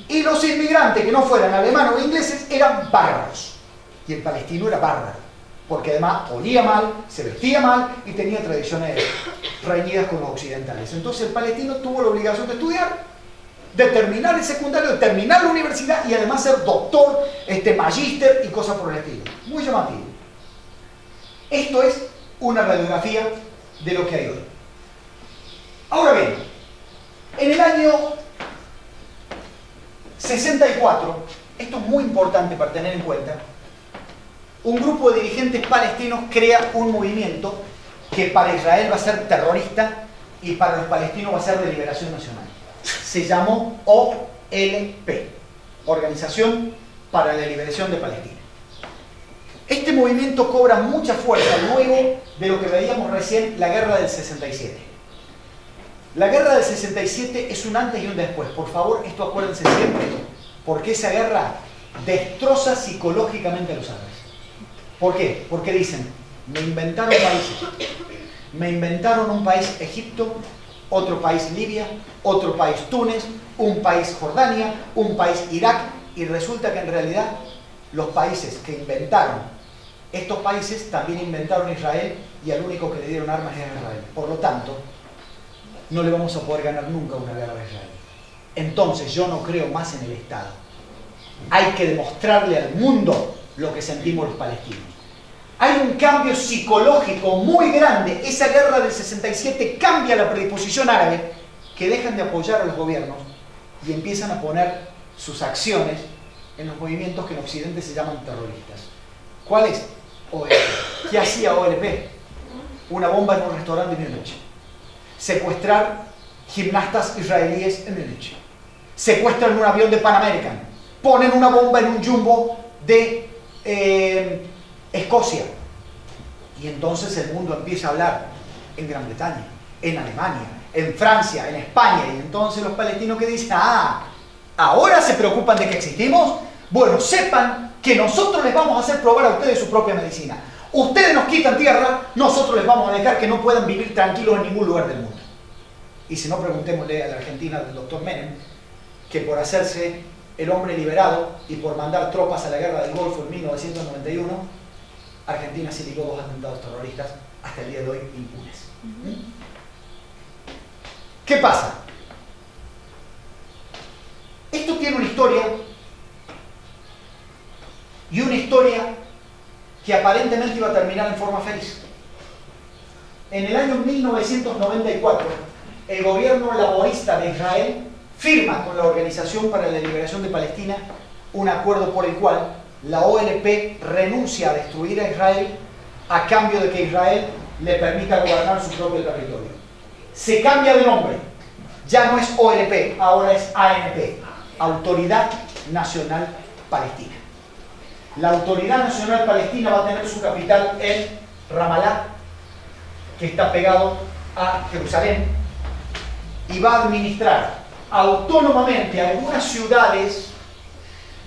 Y los inmigrantes que no fueran alemanes o ingleses eran bárbaros. Y el palestino era bárbaro, porque además olía mal, se vestía mal y tenía tradiciones reñidas con los occidentales. Entonces el palestino tuvo la obligación de estudiar, de terminar el secundario, de terminar la universidad y además ser doctor, magíster y cosas por el estilo. Muy llamativo. Esto es una radiografía de lo que hay hoy. Ahora bien, en el año 64, esto es muy importante para tener en cuenta, un grupo de dirigentes palestinos crea un movimiento que para Israel va a ser terrorista y para los palestinos va a ser de liberación nacional. Se llamó OLP, Organización para la Liberación de Palestina. Este movimiento cobra mucha fuerza luego de lo que veíamos recién, la guerra del 67. La guerra del 67 es un antes y un después. Por favor, esto acuérdense siempre, porque esa guerra destroza psicológicamente a los árabes. ¿Por qué? Porque dicen, me inventaron países. Me inventaron un país Egipto, otro país Libia, otro país Túnez, un país Jordania, un país Irak, y resulta que en realidad los países que inventaron estos países también inventaron Israel y al único que le dieron armas es a Israel. Por lo tanto, no le vamos a poder ganar nunca una guerra a Israel. Entonces yo no creo más en el Estado. Hay que demostrarle al mundo lo que sentimos los palestinos. Hay un cambio psicológico muy grande. Esa guerra del 67 cambia la predisposición árabe, que dejan de apoyar a los gobiernos y empiezan a poner sus acciones en los movimientos que en Occidente se llaman terroristas. ¿Cuál es? OLP. ¿Qué hacía OLP? Una bomba en un restaurante en Múnich. Secuestrar gimnastas israelíes en Múnich. Secuestran un avión de Pan American. Ponen una bomba en un jumbo de Escocia. Y entonces el mundo empieza a hablar en Gran Bretaña, en Alemania, en Francia, en España. Y entonces los palestinos que dicen, ¿ahora se preocupan de que existimos? Bueno, sepan que nosotros les vamos a hacer probar a ustedes su propia medicina. Ustedes nos quitan tierra, nosotros les vamos a dejar que no puedan vivir tranquilos en ningún lugar del mundo. Y si no, preguntémosle a la Argentina del doctor Menem, que por hacerse el hombre liberado y por mandar tropas a la guerra del Golfo en 1991, Argentina se libró 2 atentados terroristas hasta el día de hoy impunes. ¿Qué pasa? Esto tiene una historia, y una historia que aparentemente iba a terminar en forma feliz. En el año 1994, el gobierno laborista de Israel firma con la Organización para la Liberación de Palestina un acuerdo por el cual la OLP renuncia a destruir a Israel a cambio de que Israel le permita gobernar su propio territorio. Se cambia de nombre, ya no es OLP, ahora es ANP, Autoridad Nacional Palestina. La Autoridad Nacional Palestina va a tener su capital en Ramallah, que está pegado a Jerusalén, y va a administrar autónomamente algunas ciudades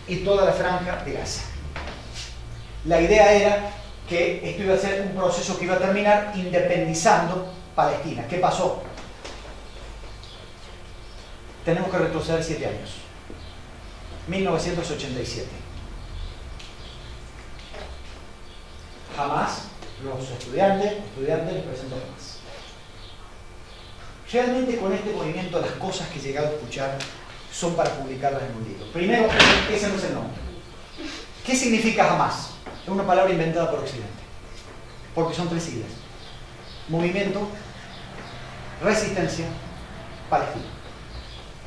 y toda la franja de Gaza. La idea era que esto iba a ser un proceso que iba a terminar independizando Palestina. ¿Qué pasó? Tenemos que retroceder 7 años. 1987. Jamás los estudiantes les presentó Hamas. Realmente con este movimiento las cosas que he llegado a escuchar son para publicarlas en un libro. Primero, ese no es el nombre. ¿Qué significa Hamas? Es una palabra inventada por Occidente. Porque son 3 siglas. Movimiento, Resistencia, Palestina.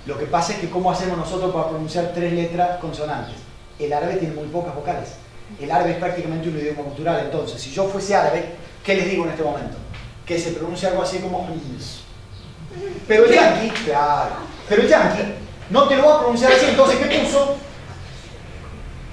Lo que pasa es que ¿cómo hacemos nosotros para pronunciar 3 letras consonantes? El árabe tiene muy pocas vocales. El árabe es prácticamente un idioma cultural. Entonces, si yo fuese árabe, ¿qué les digo en este momento? Que se pronuncia algo así como pero el yanqui, claro, pero el yanqui no te lo va a pronunciar así. Entonces, ¿qué puso?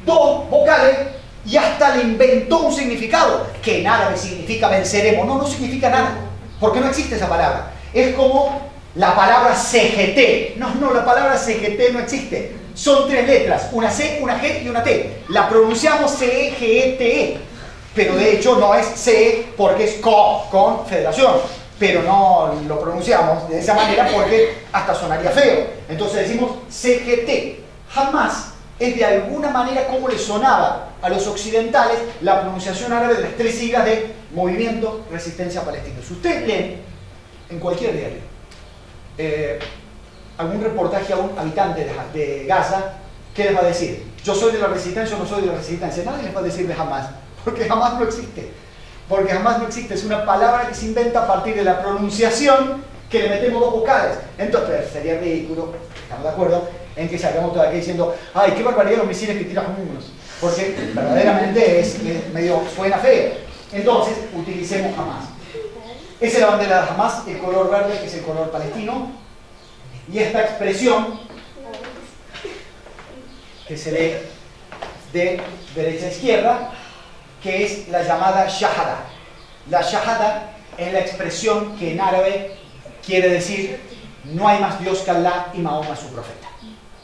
2 vocales y hasta le inventó un significado que en árabe significa venceremos. No, no significa nada, porque no existe esa palabra. Es como la palabra CGT. No, la palabra CGT no existe. Son 3 letras, una C, una G y una T. La pronunciamos CGT, pero de hecho no es C porque es confederación. Pero no lo pronunciamos de esa manera porque hasta sonaría feo. Entonces decimos CGT. Hamas es de alguna manera como le sonaba a los occidentales la pronunciación árabe de las 3 siglas de Movimiento Resistencia Palestina. Si ustedes leen en cualquier diario algún reportaje a un habitante de Gaza, ¿qué les va a decir? ¿Yo soy de la resistencia o no soy de la resistencia? Nadie les va a decir de Hamas, porque Hamas no existe. Porque Hamas no existe, es una palabra que se inventa a partir de la pronunciación que le metemos 2 vocales. Entonces, sería ridículo, estamos de acuerdo, en que salgamos todo aquí diciendo ¡ay, qué barbaridad los misiles que tiran unos! Porque verdaderamente es medio, suena feo. Entonces, utilicemos Hamas. Esa es la bandera de Hamas, el color verde, que es el color palestino. Y esta expresión, que se lee de derecha a izquierda, que es la llamada shahada. La shahada es la expresión que en árabe quiere decir no hay más Dios que Allah y Mahoma es su profeta.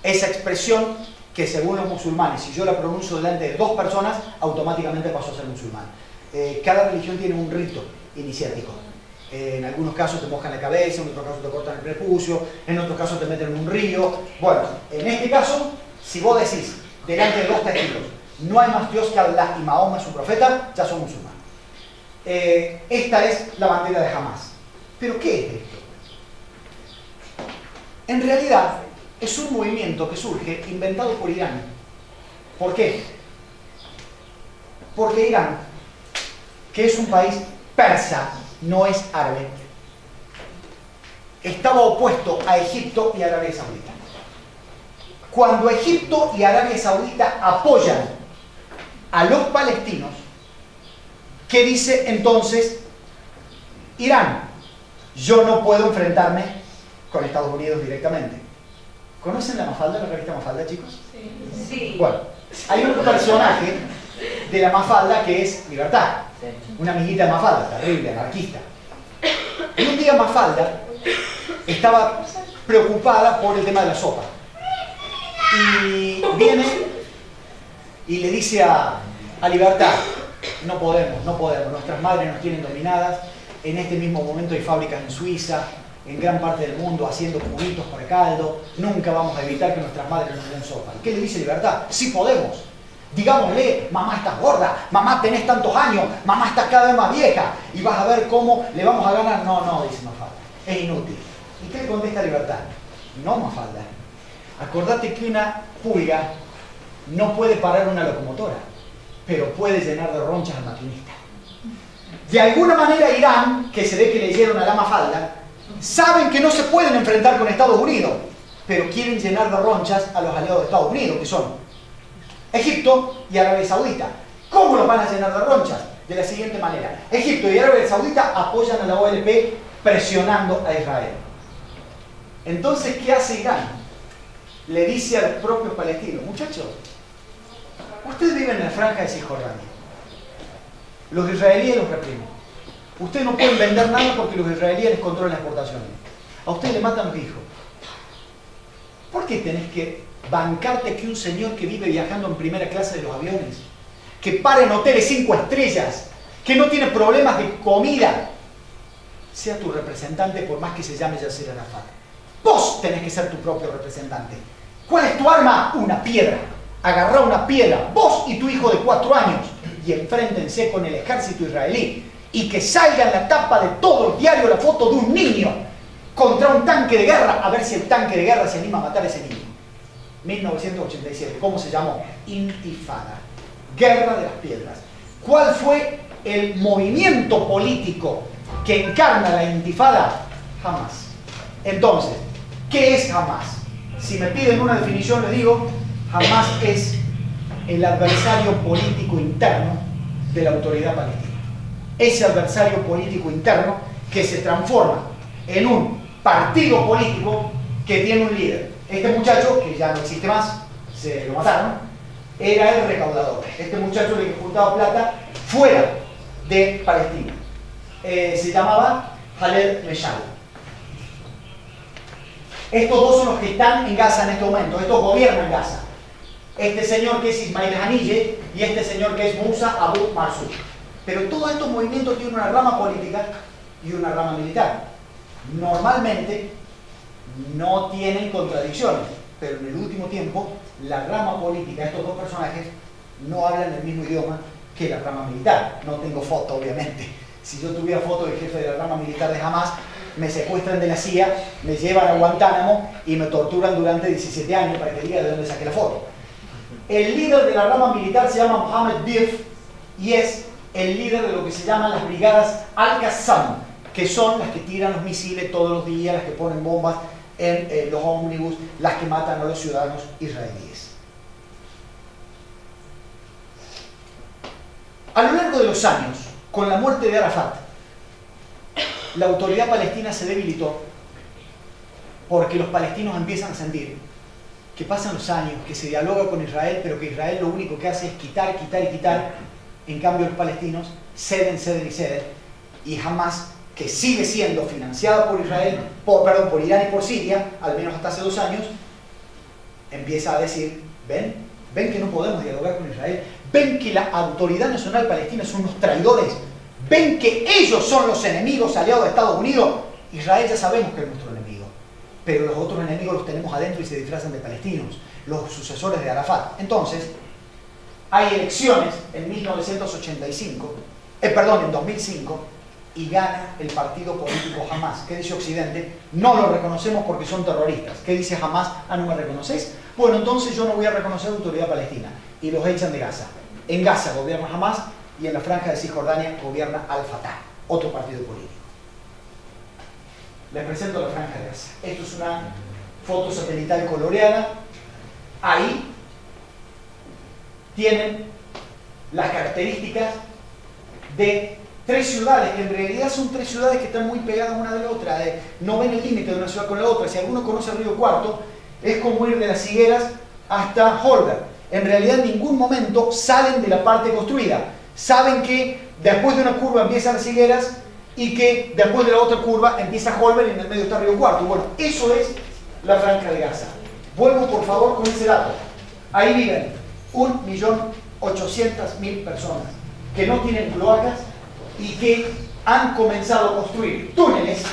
Esa expresión que según los musulmanes, si yo la pronuncio delante de 2 personas, automáticamente paso a ser musulmán. Cada religión tiene un rito iniciático. En algunos casos te mojan la cabeza, en otros casos te cortan el prepucio, en otros casos te meten en un río. Bueno, en este caso, si vos decís delante de 2 testigos no hay más Dios que Allah y Mahoma es su profeta, ya son musulmanes. Esta es la bandera de Hamas. ¿Pero qué es esto? En realidad es un movimiento que surge inventado por Irán. ¿Por qué? Porque Irán, que es un país persa, no es árabe, estaba opuesto a Egipto y Arabia Saudita. Cuando Egipto y Arabia Saudita apoyan a los palestinos, ¿qué dice entonces Irán? Yo no puedo enfrentarme con Estados Unidos directamente. ¿Conocen la Mafalda, la revista Mafalda, chicos? Sí. Bueno, hay un personaje de la Mafalda que es Libertad, una amiguita de Mafalda, terrible, anarquista. Y un día Mafalda estaba preocupada por el tema de la sopa. Y viene y le dice a Libertad, no podemos, nuestras madres nos tienen dominadas, en este mismo momento hay fábricas en Suiza, en gran parte del mundo haciendo juguitos para caldo, nunca vamos a evitar que nuestras madres nos den sopa. ¿Y qué le dice Libertad? Sí podemos. Digámosle, mamá estás gorda, mamá tenés tantos años, mamá estás cada vez más vieja y vas a ver cómo le vamos a ganar. No, dice Mafalda, es inútil. ¿Y qué le contesta Libertad? No, Mafalda, acordate que una pulga no puede parar una locomotora, pero puede llenar de ronchas al maquinista. De alguna manera Irán, que se ve que le dieron a la Mafalda, saben que no se pueden enfrentar con Estados Unidos, pero quieren llenar de ronchas a los aliados de Estados Unidos, que son Egipto y Arabia Saudita. ¿Cómo los van a llenar de ronchas? De la siguiente manera. Egipto y Arabia Saudita apoyan a la OLP presionando a Israel. Entonces, ¿qué hace Irán? Le dice a los propios palestinos, muchachos, ustedes viven en la franja de Cisjordania. Los israelíes los reprimen. Ustedes no pueden vender nada porque los israelíes les controlan las exportaciones. A ustedes les matan los hijos. ¿Por qué tenés que bancarte que un señor que vive viajando en primera clase de los aviones, que para en hoteles 5 estrellas, que no tiene problemas de comida, sea tu representante por más que se llame Yasser Arafat? Vos tenés que ser tu propio representante. ¿Cuál es tu arma? Una piedra. Agarrá una piedra, vos y tu hijo de 4 años, y enfréntense con el ejército israelí, y que salga en la tapa de todo el diario la foto de un niño contra un tanque de guerra, a ver si el tanque de guerra se anima a matar a ese niño. 1987, ¿cómo se llamó? Intifada, Guerra de las Piedras. ¿Cuál fue el movimiento político que encarna la intifada? Hamas. Entonces, ¿qué es Hamas? Si me piden una definición, les digo, Hamas es el adversario político interno de la autoridad palestina. Ese adversario político interno que se transforma en un partido político que tiene un líder. Este muchacho, que ya no existe más, se lo mataron, era el recaudador. Este muchacho el que juntaba plata fuera de Palestina. Se llamaba Khaled Meshal. Estos dos son los que están en Gaza en este momento. Estos gobiernan Gaza. Este señor que es Ismail Haniyeh y este señor que es Musa Abu Mansur. Pero todos estos movimientos tienen una rama política y una rama militar. Normalmente no tienen contradicciones, pero en el último tiempo la rama política de estos dos personajes no hablan el mismo idioma que la rama militar. No tengo foto, obviamente. Si yo tuviera foto del jefe de la rama militar de Hamas, me secuestran de la CIA, me llevan a Guantánamo y me torturan durante 17 años para que diga de dónde saqué la foto. El líder de la rama militar se llama Mohammed Deif y es el líder de lo que se llaman las brigadas Al-Qassam, que son las que tiran los misiles todos los días, las que ponen bombas en los ómnibus, las que matan a los ciudadanos israelíes. A lo largo de los años, con la muerte de Arafat, la autoridad palestina se debilitó porque los palestinos empiezan a sentir que pasan los años, que se dialoga con Israel, pero que Israel lo único que hace es quitar, quitar y quitar. En cambio los palestinos ceden, ceden y ceden, y Hamas, que sigue siendo financiada por Israel, por Irán y por Siria, al menos hasta hace 2 años, empieza a decir, ven que no podemos dialogar con Israel, ven que la Autoridad Nacional Palestina son unos traidores, ven que ellos son los enemigos aliados de Estados Unidos. Israel ya sabemos que es nuestro enemigo, pero los otros enemigos los tenemos adentro y se disfrazan de palestinos, los sucesores de Arafat. Entonces, hay elecciones en 1985, en 2005, y gana el partido político Hamas. ¿Qué dice Occidente? No lo reconocemos porque son terroristas. ¿Qué dice Hamas? Ah, ¿no me reconoces? Bueno, entonces yo no voy a reconocer la autoridad palestina. Y los echan de Gaza. En Gaza gobierna Hamas y en la franja de Cisjordania gobierna Al-Fatah, otro partido político. Les presento la franja de Gaza. Esto es una foto satelital coloreada. Ahí tienen las características de 3 ciudades, que en realidad son 3 ciudades que están muy pegadas una de la otra. No ven el límite de una ciudad con la otra. Si alguno conoce el río Cuarto, es como ir de Las Higueras hasta Holberg. En realidad en ningún momento salen de la parte construida. Saben que después de una curva empieza Las Higueras y que después de la otra curva empieza Holberg y en el medio está Río Cuarto. Bueno, eso es la franja de Gaza. Vuelvo por favor con ese dato. Ahí viven 1.800.000 personas que no tienen cloacas y que han comenzado a construir túneles,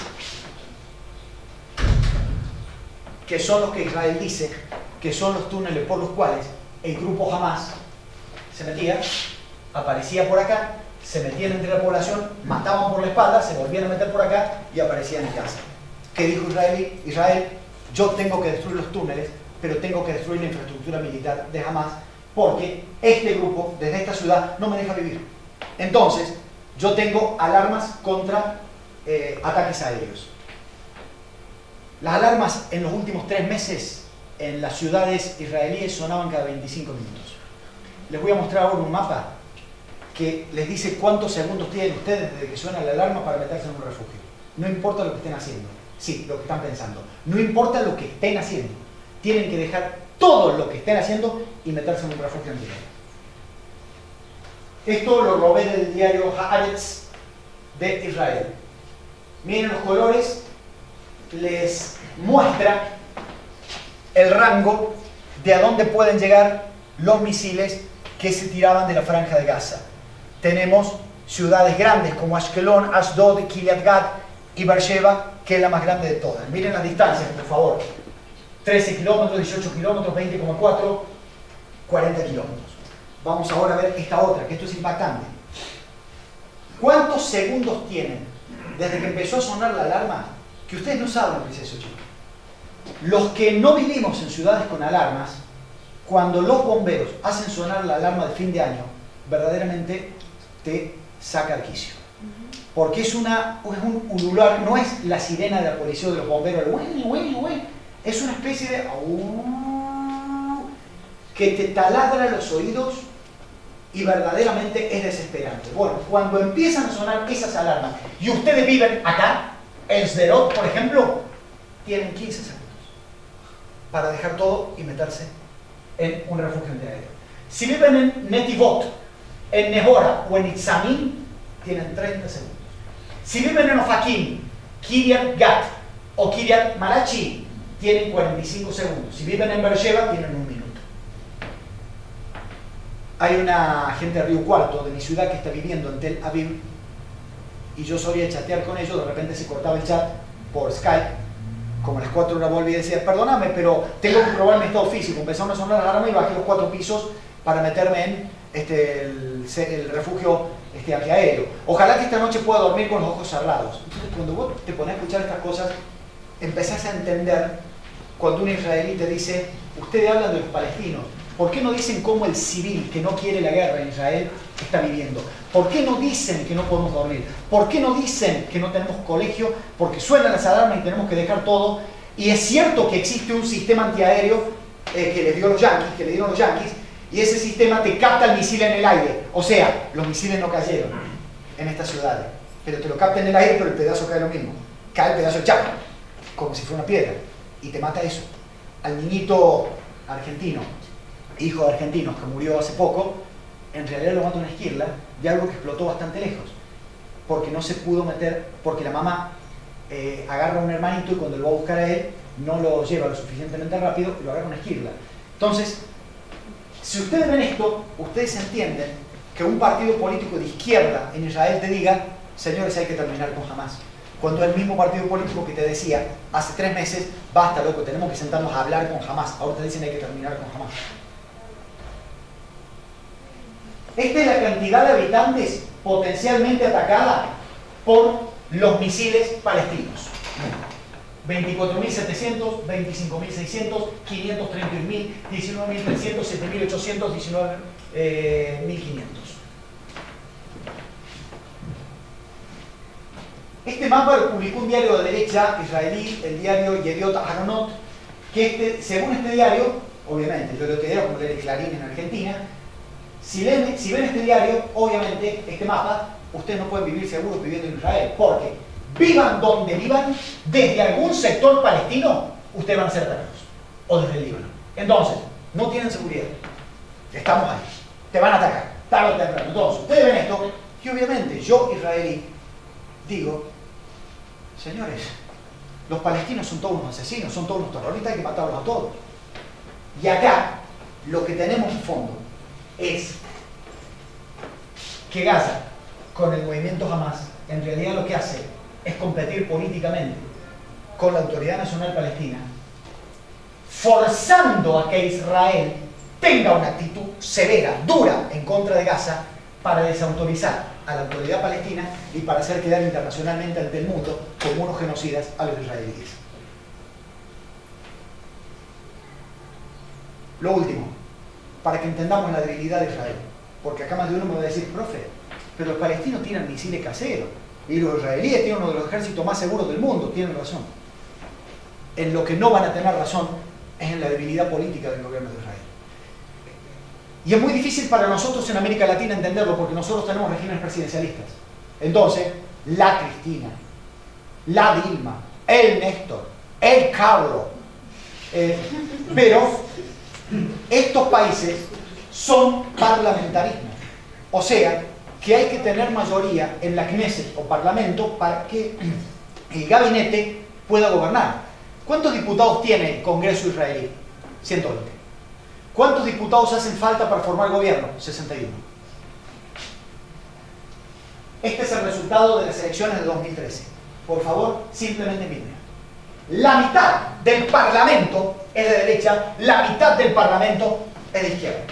que son los que Israel dice que son los túneles por los cuales el grupo Hamas se metía, aparecía por acá, se metían entre la población, mataban por la espalda, se volvían a meter por acá y aparecían en Gaza. ¿Qué dijo Israel? Yo tengo que destruir los túneles, pero tengo que destruir la infraestructura militar de Hamas porque este grupo, desde esta ciudad, no me deja vivir. Entonces, yo tengo alarmas contra ataques aéreos. Las alarmas en los últimos 3 meses en las ciudades israelíes sonaban cada 25 minutos. Les voy a mostrar ahora un mapa que les dice cuántos segundos tienen ustedes desde que suena la alarma para meterse en un refugio. No importa lo que estén haciendo, sí, lo que están pensando. No importa lo que estén haciendo. Tienen que dejar todo lo que estén haciendo y meterse en un refugio antiaéreo. Esto lo robé del diario Haaretz de Israel. Miren los colores, les muestra el rango de a dónde pueden llegar los misiles que se tiraban de la Franja de Gaza. Tenemos ciudades grandes como Ashkelon, Ashdod, Kiryat Gat y Beersheba, que es la más grande de todas. Miren las distancias, por favor. 13 kilómetros, 18 kilómetros, 20,4, 40 kilómetros. Vamos ahora a ver esta otra, que esto es impactante. ¿Cuántos segundos tienen desde que empezó a sonar la alarma? Que ustedes no saben lo que es eso, chicos. Los que no vivimos en ciudades con alarmas, cuando los bomberos hacen sonar la alarma de fin de año, verdaderamente te saca de quicio. Porque es un ulular, no es la sirena de la policía o de los bomberos, es una especie de que te taladra los oídos y verdaderamente es desesperante. Bueno, cuando empiezan a sonar esas alarmas y ustedes viven acá, en Sderot, por ejemplo, tienen 15 segundos para dejar todo y meterse en un refugio antiaéreo. Si viven en Netivot, en Nehora o en Itzamim, tienen 30 segundos. Si viven en Ofakim, Kiryat Gat o Kiryat Malachi, tienen 45 segundos. Si viven en Beersheba, tienen 1 minuto. Hay una gente de Río Cuarto, de mi ciudad, que está viviendo en Tel Aviv, y yo solía chatear con ellos. De repente se cortaba el chat por Skype. Como a las 4 horas volví y decía, perdóname, pero tengo que probar mi estado físico. Empezaron a sonar la alarma y bajé los 4 pisos para meterme en el refugio antiaéreo. Ojalá que esta noche pueda dormir con los ojos cerrados. Entonces, cuando vos te pones a escuchar estas cosas, empezás a entender cuando un israelí te dice, ustedes hablan de los palestinos, ¿por qué no dicen cómo el civil que no quiere la guerra en Israel está viviendo? ¿Por qué no dicen que no podemos dormir? ¿Por qué no dicen que no tenemos colegio? Porque suenan las alarmas y tenemos que dejar todo. Y es cierto que existe un sistema antiaéreo que le dieron los yanquis, y ese sistema te capta el misil en el aire. O sea, los misiles no cayeron en estas ciudades, pero te lo capta en el aire, pero el pedazo cae lo mismo. Cae el pedazo de chapa, como si fuera una piedra, y te mata eso. Al niñito argentino, hijo de argentinos que murió hace poco, en realidad lo mata una esquirla de algo que explotó bastante lejos, porque no se pudo meter, porque la mamá agarra a un hermanito y cuando lo va a buscar a él no lo lleva lo suficientemente rápido y lo agarra una esquirla. Entonces, si ustedes ven esto, ustedes entienden que un partido político de izquierda en Israel te diga, señores, hay que terminar con Hamas. Cuando el mismo partido político que te decía hace 3 meses, basta loco, tenemos que sentarnos a hablar con Hamas, ahora te dicen hay que terminar con Hamas. Esta es la cantidad de habitantes potencialmente atacada por los misiles palestinos. 24.700, 25.600, 531.000, 19.300, 7.800, 19.500. Este mapa lo publicó un diario de derecha israelí, el diario Yediot Ahronot, que según este diario, obviamente, yo lo que era como el Clarín en Argentina, si ven este diario, obviamente, este mapa, ustedes no pueden vivir seguros viviendo en Israel, porque vivan donde vivan, desde algún sector palestino, ustedes van a ser atacados, o desde el Líbano. Entonces, no tienen seguridad. Estamos ahí. Te van a atacar, tarde o temprano. Entonces, ustedes ven esto, y obviamente, yo, israelí, digo, señores, los palestinos son todos unos asesinos, son todos unos terroristas, hay que matarlos a todos. Y acá, lo que tenemos en fondo es que Gaza, con el movimiento Hamas, en realidad lo que hace es competir políticamente con la Autoridad Nacional Palestina, forzando a que Israel tenga una actitud severa, dura, en contra de Gaza, para desautorizar a la autoridad palestina y para hacer quedar internacionalmente ante el mundo como unos genocidas a los israelíes. Lo último, para que entendamos la debilidad de Israel, porque acá más de uno me va a decir, profe, pero los palestinos tienen misiles caseros y los israelíes tienen uno de los ejércitos más seguros del mundo. Tienen razón. En lo que no van a tener razón es en la debilidad política del gobierno de Israel. Y es muy difícil para nosotros en América Latina entenderlo, porque nosotros tenemos regímenes presidencialistas. Entonces, la Cristina, la Dilma, el Néstor, el Carlos, pero estos países son parlamentarismo. O sea, que hay que tener mayoría en la Knesset o Parlamento para que el gabinete pueda gobernar. ¿Cuántos diputados tiene el Congreso israelí? 120. ¿Cuántos diputados hacen falta para formar gobierno? 61. Este es el resultado de las elecciones de 2013. Por favor, simplemente miren. La mitad del Parlamento es de derecha, la mitad del Parlamento es de izquierda.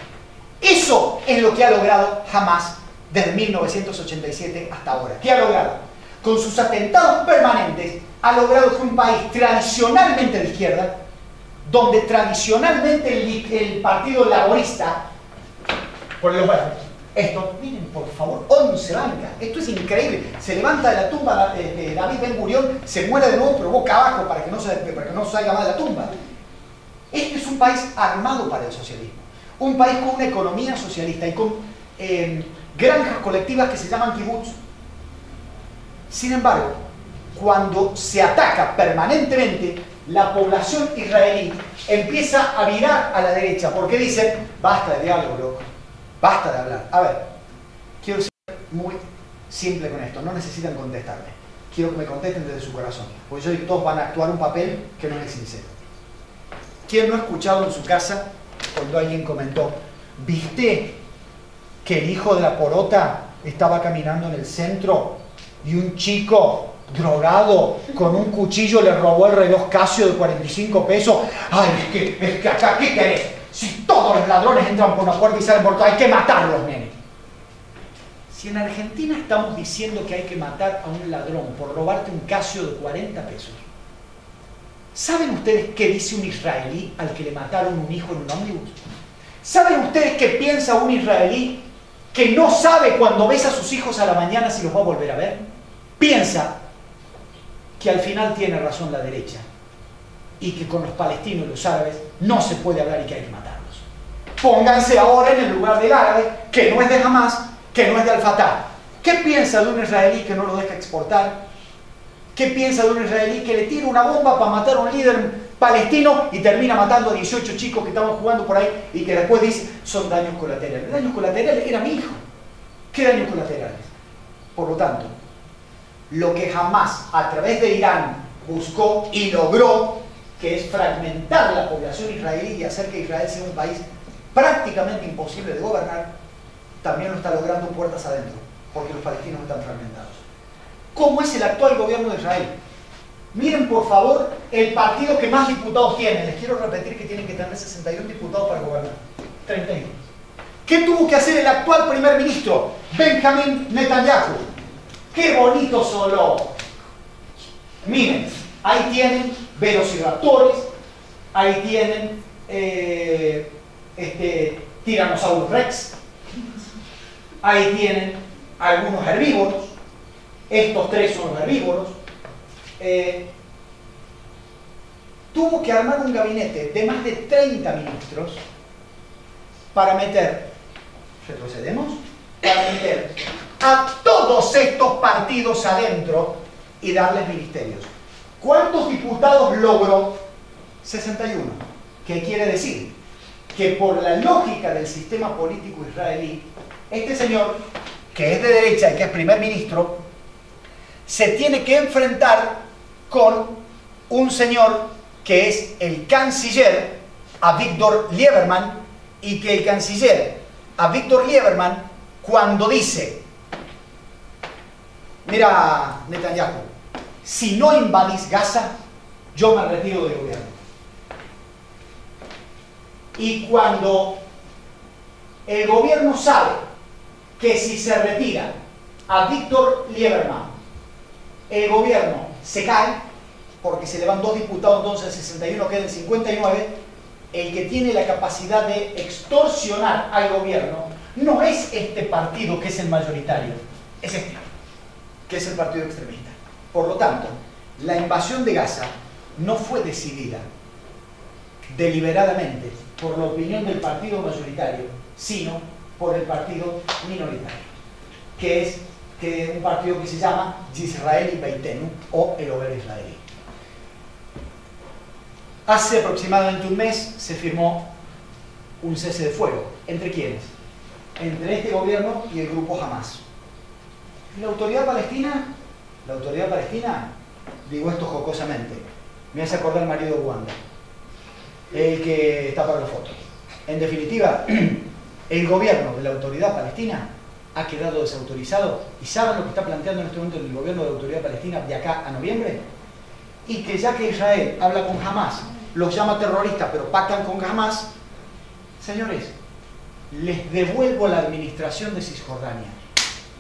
Eso es lo que ha logrado Hamás desde 1987 hasta ahora. ¿Qué ha logrado? Con sus atentados permanentes, ha logrado que un país tradicionalmente de izquierda, donde tradicionalmente el Partido Laborista, por los bueno, esto, miren por favor, 11 bancas, esto es increíble, se levanta de la tumba David Ben-Gurión, se muere de nuevo pero boca abajo para que no salga más de la tumba. Este es un país armado para el socialismo, un país con una economía socialista y con granjas colectivas que se llaman kibbutz. Sin embargo, cuando se ataca permanentemente, la población israelí empieza a virar a la derecha porque dicen, basta de diálogo, loco, basta de hablar. A ver, quiero ser muy simple con esto, no necesitan contestarme, quiero que me contesten desde su corazón, porque yo digo que todos van a actuar un papel que no es sincero. ¿Quién no ha escuchado en su casa cuando alguien comentó, ¿viste que el hijo de la porota estaba caminando en el centro y un chico drogado con un cuchillo le robó el reloj Casio de 45 pesos? Ay, es que acá, ¿qué querés? Si todos los ladrones entran por una puerta y salen por otra, hay que matarlos, nene. Si en Argentina estamos diciendo que hay que matar a un ladrón por robarte un Casio de 40 pesos, ¿saben ustedes qué dice un israelí al que le mataron un hijo en un ómnibus? ¿Saben ustedes qué piensa un israelí que no sabe cuando ves a sus hijos a la mañana si los va a volver a ver? Piensa que al final tiene razón la derecha y que con los palestinos y los árabes no se puede hablar y que hay que matarlos. Pónganse ahora en el lugar del árabe, que no es de Hamás, que no es de Al-Fatah. ¿Qué piensa de un israelí que no lo deja exportar? ¿Qué piensa de un israelí que le tira una bomba para matar a un líder palestino y termina matando a 18 chicos que estaban jugando por ahí y que después dice, son daños colaterales? Daños colaterales era mi hijo. ¿Qué daños colaterales? Por lo tanto, lo que Hamás a través de Irán buscó y logró, que es fragmentar la población israelí y hacer que Israel sea un país prácticamente imposible de gobernar, también lo está logrando puertas adentro, porque los palestinos están fragmentados. ¿Cómo es el actual gobierno de Israel? Miren por favor el partido que más diputados tiene. Les quiero repetir que tienen que tener 61 diputados para gobernar. 31. ¿Qué tuvo que hacer el actual primer ministro? Benjamin Netanyahu. ¡Qué bonito solo! Miren, ahí tienen velociraptores, ahí tienen Tyrannosaurus Rex, ahí tienen algunos herbívoros, estos tres son los herbívoros. Tuvo que armar un gabinete de más de 30 ministros para meter, retrocedemos, para meter a todos estos partidos adentro y darles ministerios. ¿Cuántos diputados logró? 61. ¿Qué quiere decir? Que por la lógica del sistema político israelí, este señor, que es de derecha y que es primer ministro, se tiene que enfrentar con un señor que es el canciller Avigdor Lieberman, y que el canciller Avigdor Lieberman, cuando dice, mira Netanyahu, si no invadís Gaza, yo me retiro del gobierno. Y cuando el gobierno sabe que si se retira Avigdor Lieberman, el gobierno se cae, porque se le van 2 diputados, entonces el 61 queda en 59, el que tiene la capacidad de extorsionar al gobierno no es este partido que es el mayoritario, es este, que es el partido extremista. Por lo tanto, la invasión de Gaza no fue decidida deliberadamente por la opinión del partido mayoritario, sino por el partido minoritario, que es un partido que se llama Yisrael Beitenu, o el Ober Israelí. Hace aproximadamente un mes se firmó un cese de fuego. ¿Entre quiénes? Entre este gobierno y el grupo Hamás. ¿Y la autoridad palestina? La autoridad palestina, digo esto jocosamente, me hace acordar al marido de Wanda. el que está para la foto. En definitiva, el gobierno de la Autoridad Palestina ha quedado desautorizado. ¿Y saben lo que está planteando en este momento el gobierno de la Autoridad Palestina de acá a noviembre? Y que ya que Israel habla con Hamas, los llama terroristas, pero pactan con Hamas, señores, les devuelvo la administración de Cisjordania.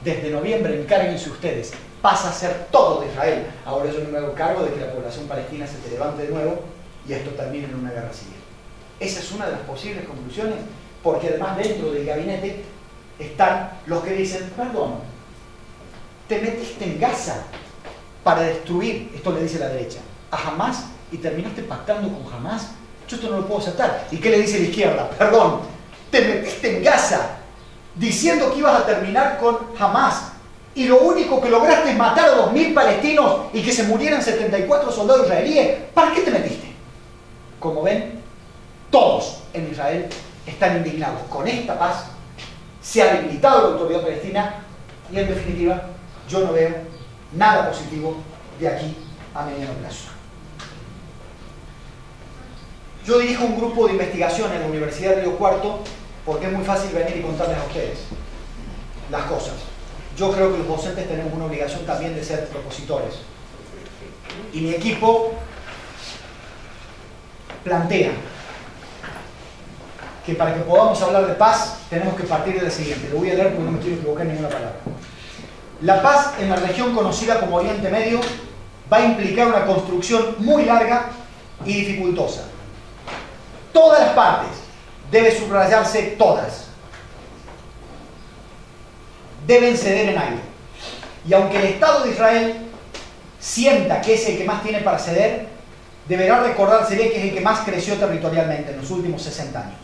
Desde noviembre, encárguense ustedes, pasa a ser todo de Israel. Ahora yo no me hago cargo de que la población palestina se levante de nuevo y esto termine en una guerra civil. Esa es una de las posibles conclusiones, porque además dentro del gabinete están los que dicen, perdón, te metiste en Gaza para destruir, esto le dice la derecha, a Hamas y terminaste pactando con Hamas. Yo esto no lo puedo aceptar. ¿Y qué le dice la izquierda? Perdón, te metiste en Gaza diciendo que ibas a terminar con Hamas y lo único que lograste es matar a 2000 palestinos y que se murieran 74 soldados israelíes. ¿Para qué te metiste? Como ven, todos en Israel están indignados con esta paz. Se ha debilitado la Autoridad Palestina y en definitiva yo no veo nada positivo de aquí a mediano plazo. Yo dirijo un grupo de investigación en la Universidad de Río Cuarto porque es muy fácil venir y contarles a ustedes las cosas. Yo creo que los docentes tenemos una obligación también de ser propositores. Y mi equipo plantea que para que podamos hablar de paz tenemos que partir de la siguiente. Lo voy a leer porque no me quiero equivocar en ninguna palabra. La paz en la región conocida como Oriente Medio va a implicar una construcción muy larga y dificultosa. Todas las partes, debe subrayarse todas, deben ceder en algo. Y aunque el Estado de Israel sienta que es el que más tiene para ceder, deberá recordársele que es el que más creció territorialmente en los últimos 60 años.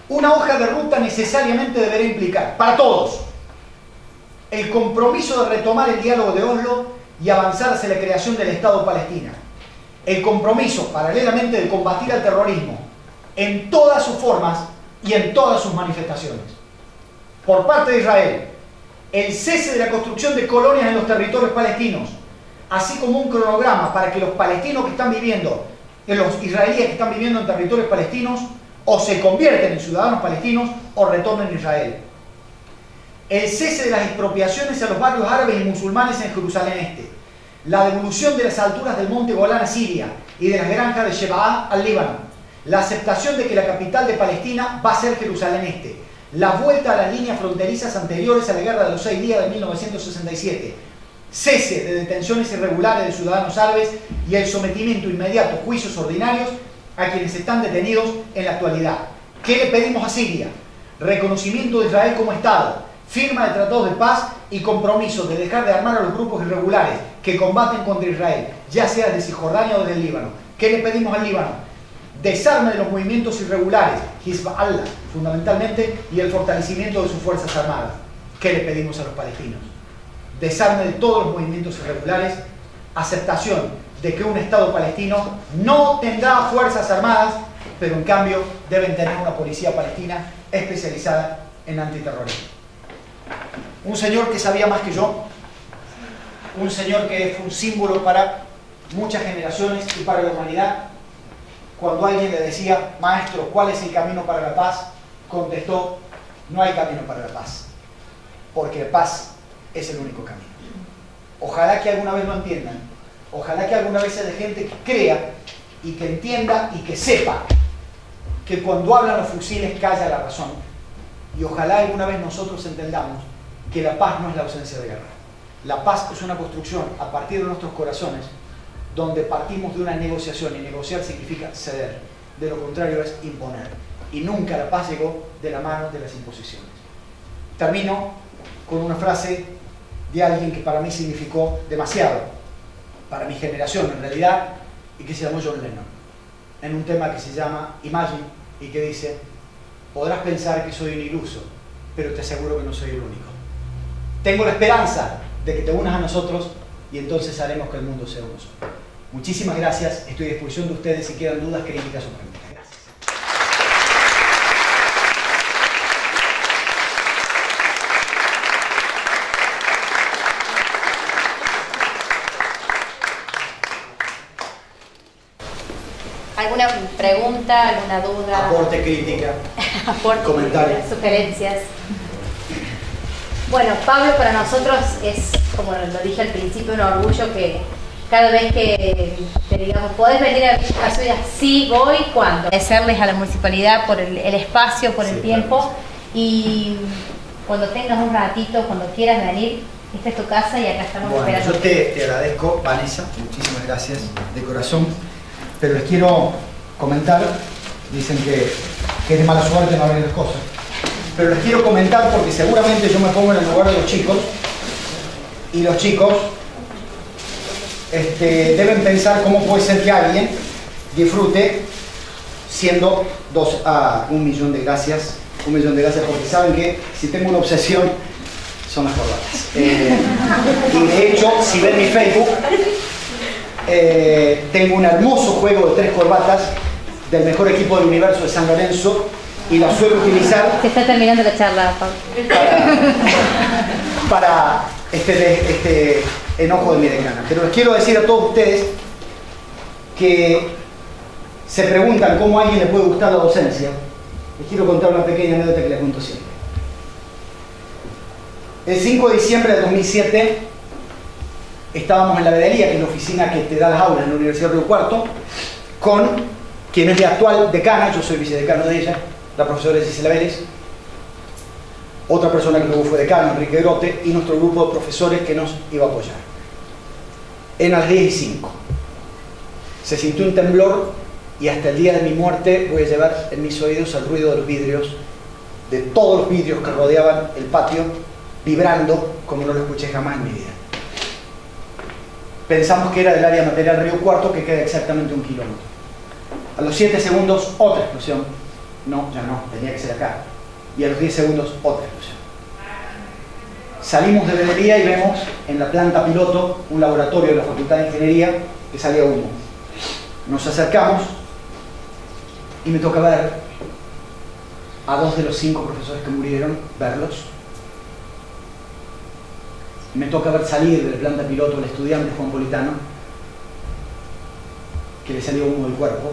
Una hoja de ruta necesariamente deberá implicar, para todos, el compromiso de retomar el diálogo de Oslo y avanzar hacia la creación del Estado palestino. El compromiso, paralelamente, de combatir al terrorismo en todas sus formas y en todas sus manifestaciones. Por parte de Israel, el cese de la construcción de colonias en los territorios palestinos, así como un cronograma para que los palestinos que están viviendo, los israelíes que están viviendo en territorios palestinos, o se convierten en ciudadanos palestinos o retornen a Israel. El cese de las expropiaciones a los barrios árabes y musulmanes en Jerusalén Este. La devolución de las alturas del monte Golán a Siria y de las granjas de Shebaa al Líbano. La aceptación de que la capital de Palestina va a ser Jerusalén Este. La vuelta a las líneas fronterizas anteriores a la Guerra de los 6 días de 1967. Cese de detenciones irregulares de ciudadanos árabes y el sometimiento inmediato a juicios ordinarios a quienes están detenidos en la actualidad. ¿Qué le pedimos a Siria? Reconocimiento de Israel como Estado, firma de tratados de paz y compromiso de dejar de armar a los grupos irregulares que combaten contra Israel, ya sea de Cisjordania o del Líbano. ¿Qué le pedimos al Líbano? Desarme de los movimientos irregulares, Hezbollah fundamentalmente, y el fortalecimiento de sus fuerzas armadas. ¿Qué le pedimos a los palestinos? Desarme de todos los movimientos irregulares, aceptación de que un Estado palestino no tendrá fuerzas armadas, pero en cambio deben tener una policía palestina especializada en antiterrorismo. Un señor que sabía más que yo, un señor que fue un símbolo para muchas generaciones y para la humanidad. Cuando alguien le decía, maestro, ¿cuál es el camino para la paz?, contestó, no hay camino para la paz, porque la paz es el único camino. Ojalá que alguna vez lo entiendan, ojalá que alguna vez haya gente que crea y que entienda y que sepa que cuando hablan los fusiles calla la razón, y ojalá alguna vez nosotros entendamos que la paz no es la ausencia de guerra. La paz es una construcción a partir de nuestros corazones, donde partimos de una negociación, y negociar significa ceder, de lo contrario es imponer, y nunca la paz llegó de la mano de las imposiciones. Termino con una frase de alguien que para mí significó demasiado, para mi generación en realidad, y que se llamó John Lennon, en un tema que se llama Imagine, y que dice, podrás pensar que soy un iluso, pero te aseguro que no soy el único. Tengo la esperanza de que te unas a nosotros y entonces haremos que el mundo sea uno solo. Muchísimas gracias, estoy a disposición de ustedes si quedan dudas, críticas o preguntas. Gracias. ¿Alguna ¿Alguna pregunta, alguna duda? Aporte, crítica, Aporte, comentario. crítica, sugerencias. Bueno, Pablo para nosotros es, como lo dije al principio, un orgullo que cada vez que te digamos, ¿podés venir a Suya? Sí, voy, ¿cuándo? Agradecerles a la municipalidad por el espacio, por el tiempo, claro. Y cuando tengas un ratito, cuando quieras venir, esta es tu casa y acá estamos esperando. Yo te agradezco, Vanessa, muchísimas gracias de corazón, pero les quiero comentar, dicen que es de mala suerte no abrir las cosas, pero les quiero comentar porque seguramente yo me pongo en el lugar de los chicos y los chicos deben pensar cómo puede ser que alguien disfrute siendo 1 millón de gracias, porque saben que si tengo una obsesión son las corbatas. Y de hecho, si ven mi Facebook, tengo un hermoso juego de 3 corbatas del mejor equipo del universo de San Lorenzo y las suelo utilizar. Se está terminando la charla, Pablo. Para este enojo de mi decana. Pero les quiero decir a todos ustedes que se preguntan cómo a alguien le puede gustar la docencia. Les quiero contar una pequeña anécdota que les cuento siempre. El 5 de diciembre de 2007 estábamos en la Vedería, que es la oficina que te da las aulas en la Universidad de Río Cuarto, con quien es la actual decana, yo soy vicedecano de ella, la profesora Gisela Vélez, otra persona que luego fue decano, Enrique Grote, y nuestro grupo de profesores que nos iba a apoyar. En las 10:05 se sintió un temblor y hasta el día de mi muerte voy a llevar en mis oídos el ruido de los vidrios, de todos los vidrios que rodeaban el patio, vibrando como no lo escuché jamás en mi vida. Pensamos que era del área material Río Cuarto, que queda exactamente 1 kilómetro. A los 7 segundos, otra explosión. No, ya no, tenía que ser acá. Y a los 10 segundos, otra explosión. Salimos de Vedería y vemos en la planta piloto un laboratorio de la Facultad de Ingeniería que salía humo. Nos acercamos y me toca ver a 2 de los 5 profesores que murieron, verlos. Me toca ver salir de la planta piloto al estudiante Juan Politano, que le salió humo del cuerpo.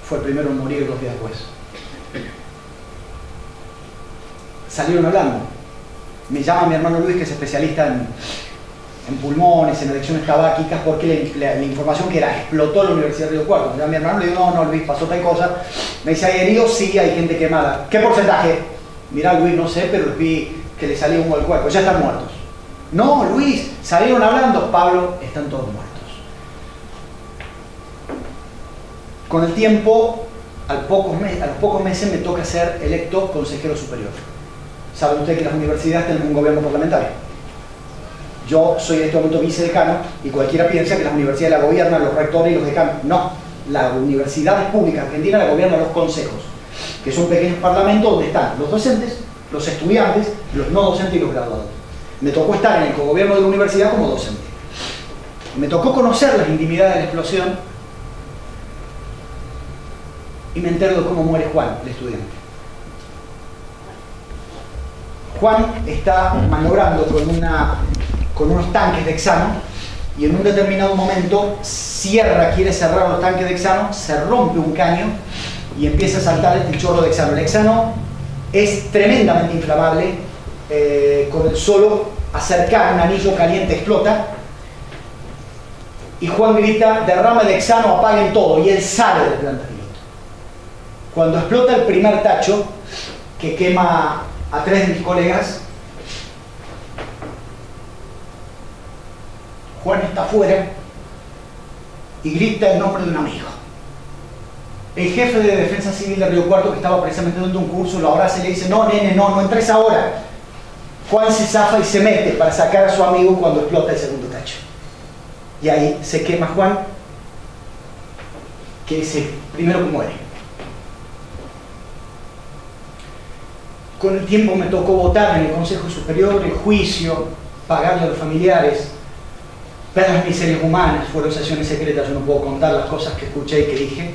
Fue el primero en morir 2 días después. Salieron hablando. Me llama mi hermano Luis, que es especialista en pulmones, en adicciones tabáquicas, porque la información que era, explotó la Universidad de Río Cuarto. Me llama mi hermano y le digo, no, Luis, pasó tal cosa. Me dice, ¿hay heridos? Sí, hay gente quemada. ¿Qué porcentaje? Mirá, Luis, no sé, pero vi que le salió humo del cuerpo. Ya están muertos. No, Luis, salieron hablando. Pablo, están todos muertos. Con el tiempo, a los pocos meses me toca ser electo consejero superior. Saben ustedes que las universidades tienen un gobierno parlamentario. Yo soy en este momento vicedecano y cualquiera piensa que las universidades la gobiernan los rectores y los decanos. No, la universidad pública argentina la gobiernan los consejos, que son pequeños parlamentos donde están los docentes, los estudiantes, los no docentes y los graduados. Me tocó estar en el cogobierno de la universidad como docente. Me tocó conocer las intimidades de la explosión y me entero de cómo muere Juan, el estudiante. Juan está maniobrando con unos tanques de hexano y en un determinado momento quiere cerrar los tanques de hexano, se rompe un caño y empieza a saltar el chorro de hexano. El hexano es tremendamente inflamable, con el solo acercar un anillo caliente explota y Juan grita, derrama el hexano, apaguen todo, y él sale de la planta piloto. Cuando explota el primer tacho que quema a 3 de mis colegas, Juan está afuera y grita el nombre de un amigo. El jefe de Defensa Civil de Río Cuarto, que estaba precisamente dando un curso, lo abraza y le dice, no, nene, no entres ahora. Juan se zafa y se mete para sacar a su amigo cuando explota el segundo tacho. Y ahí se quema Juan, que es el primero que muere. Con el tiempo me tocó votar en el Consejo Superior, el juicio, pagarle a los familiares, ver las miserias humanas. Fueron sesiones secretas, yo no puedo contar las cosas que escuché y que dije.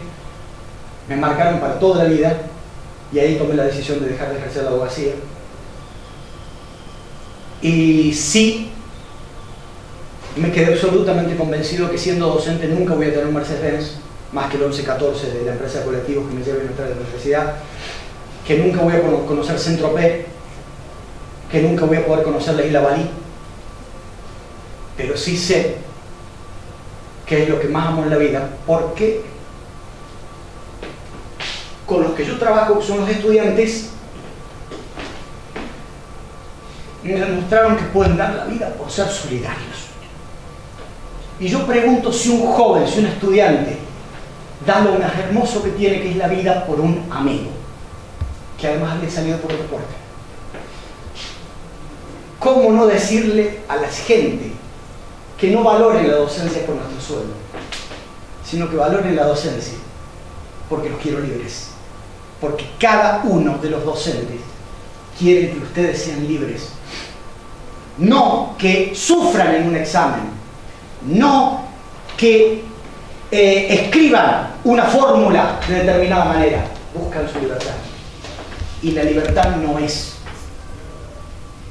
Me marcaron para toda la vida y ahí tomé la decisión de dejar de ejercer la abogacía. Y sí, me quedé absolutamente convencido que siendo docente nunca voy a tener un Mercedes-Benz, más que el 11-14 de la empresa de colectivos que me lleva a nuestra universidad, que nunca voy a conocer Saint-Tropez, que nunca voy a poder conocer la isla Bali, pero sí sé que es lo que más amo en la vida, porque con los que yo trabajo, que son los estudiantes, me demostraron que pueden dar la vida por ser solidarios. Y yo pregunto si un joven, si un estudiante, da lo más hermoso que tiene, que es la vida, por un amigo, que además había salido por otra puerta. ¿Cómo no decirle a la gente que no valoren la docencia por nuestro sueldo, sino que valoren la docencia porque los quiero libres? Porque cada uno de los docentes quiere que ustedes sean libres. No que sufran en un examen, no que escriban una fórmula de determinada manera. Buscan su libertad. Y la libertad no es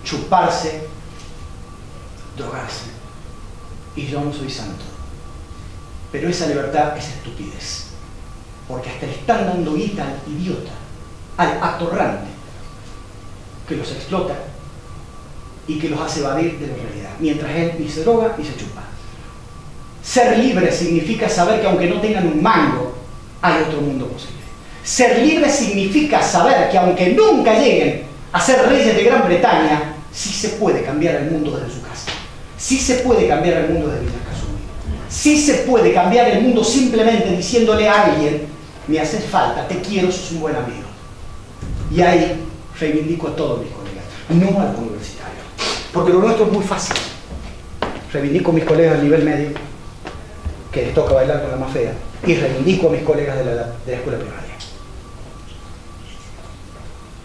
chuparse, drogarse. Y yo no soy santo. Pero esa libertad es estupidez. Porque hasta le están dando guita al idiota, al atorrante, que los explota y que los hace evadir de la realidad, mientras él ni se droga ni se chupa. Ser libre significa saber que aunque no tengan un mango, hay otro mundo posible. Ser libre significa saber que aunque nunca lleguen a ser reyes de Gran Bretaña, sí se puede cambiar el mundo desde su casa. Sí se puede cambiar el mundo desde Villa Casumi. Sí se puede cambiar el mundo simplemente diciéndole a alguien: me haces falta, te quiero, sos un buen amigo. Y ahí reivindico a todos mis colegas, no al universitario. Porque lo nuestro es muy fácil. Reivindico a mis colegas del nivel medio, que les toca bailar con la más fea, y reivindico a mis colegas de la escuela primaria.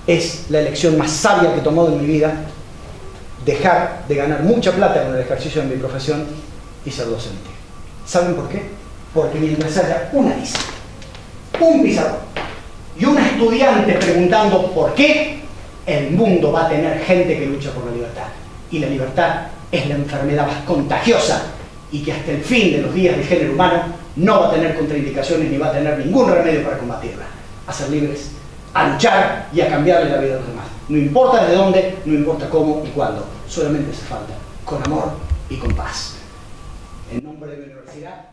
Es la elección más sabia que he tomado en mi vida, dejar de ganar mucha plata con el ejercicio de mi profesión y ser docente. ¿Saben por qué? Porque mientras haya una lista, un pizarrón y un estudiante preguntando por qué, el mundo va a tener gente que lucha por la libertad. Y la libertad es la enfermedad más contagiosa y que hasta el fin de los días del género humano no va a tener contraindicaciones ni va a tener ningún remedio para combatirla. A ser libres, a luchar y a cambiarle la vida a los demás. No importa desde dónde, no importa cómo y cuándo. Solamente hace falta con amor y con paz. En nombre de mi universidad,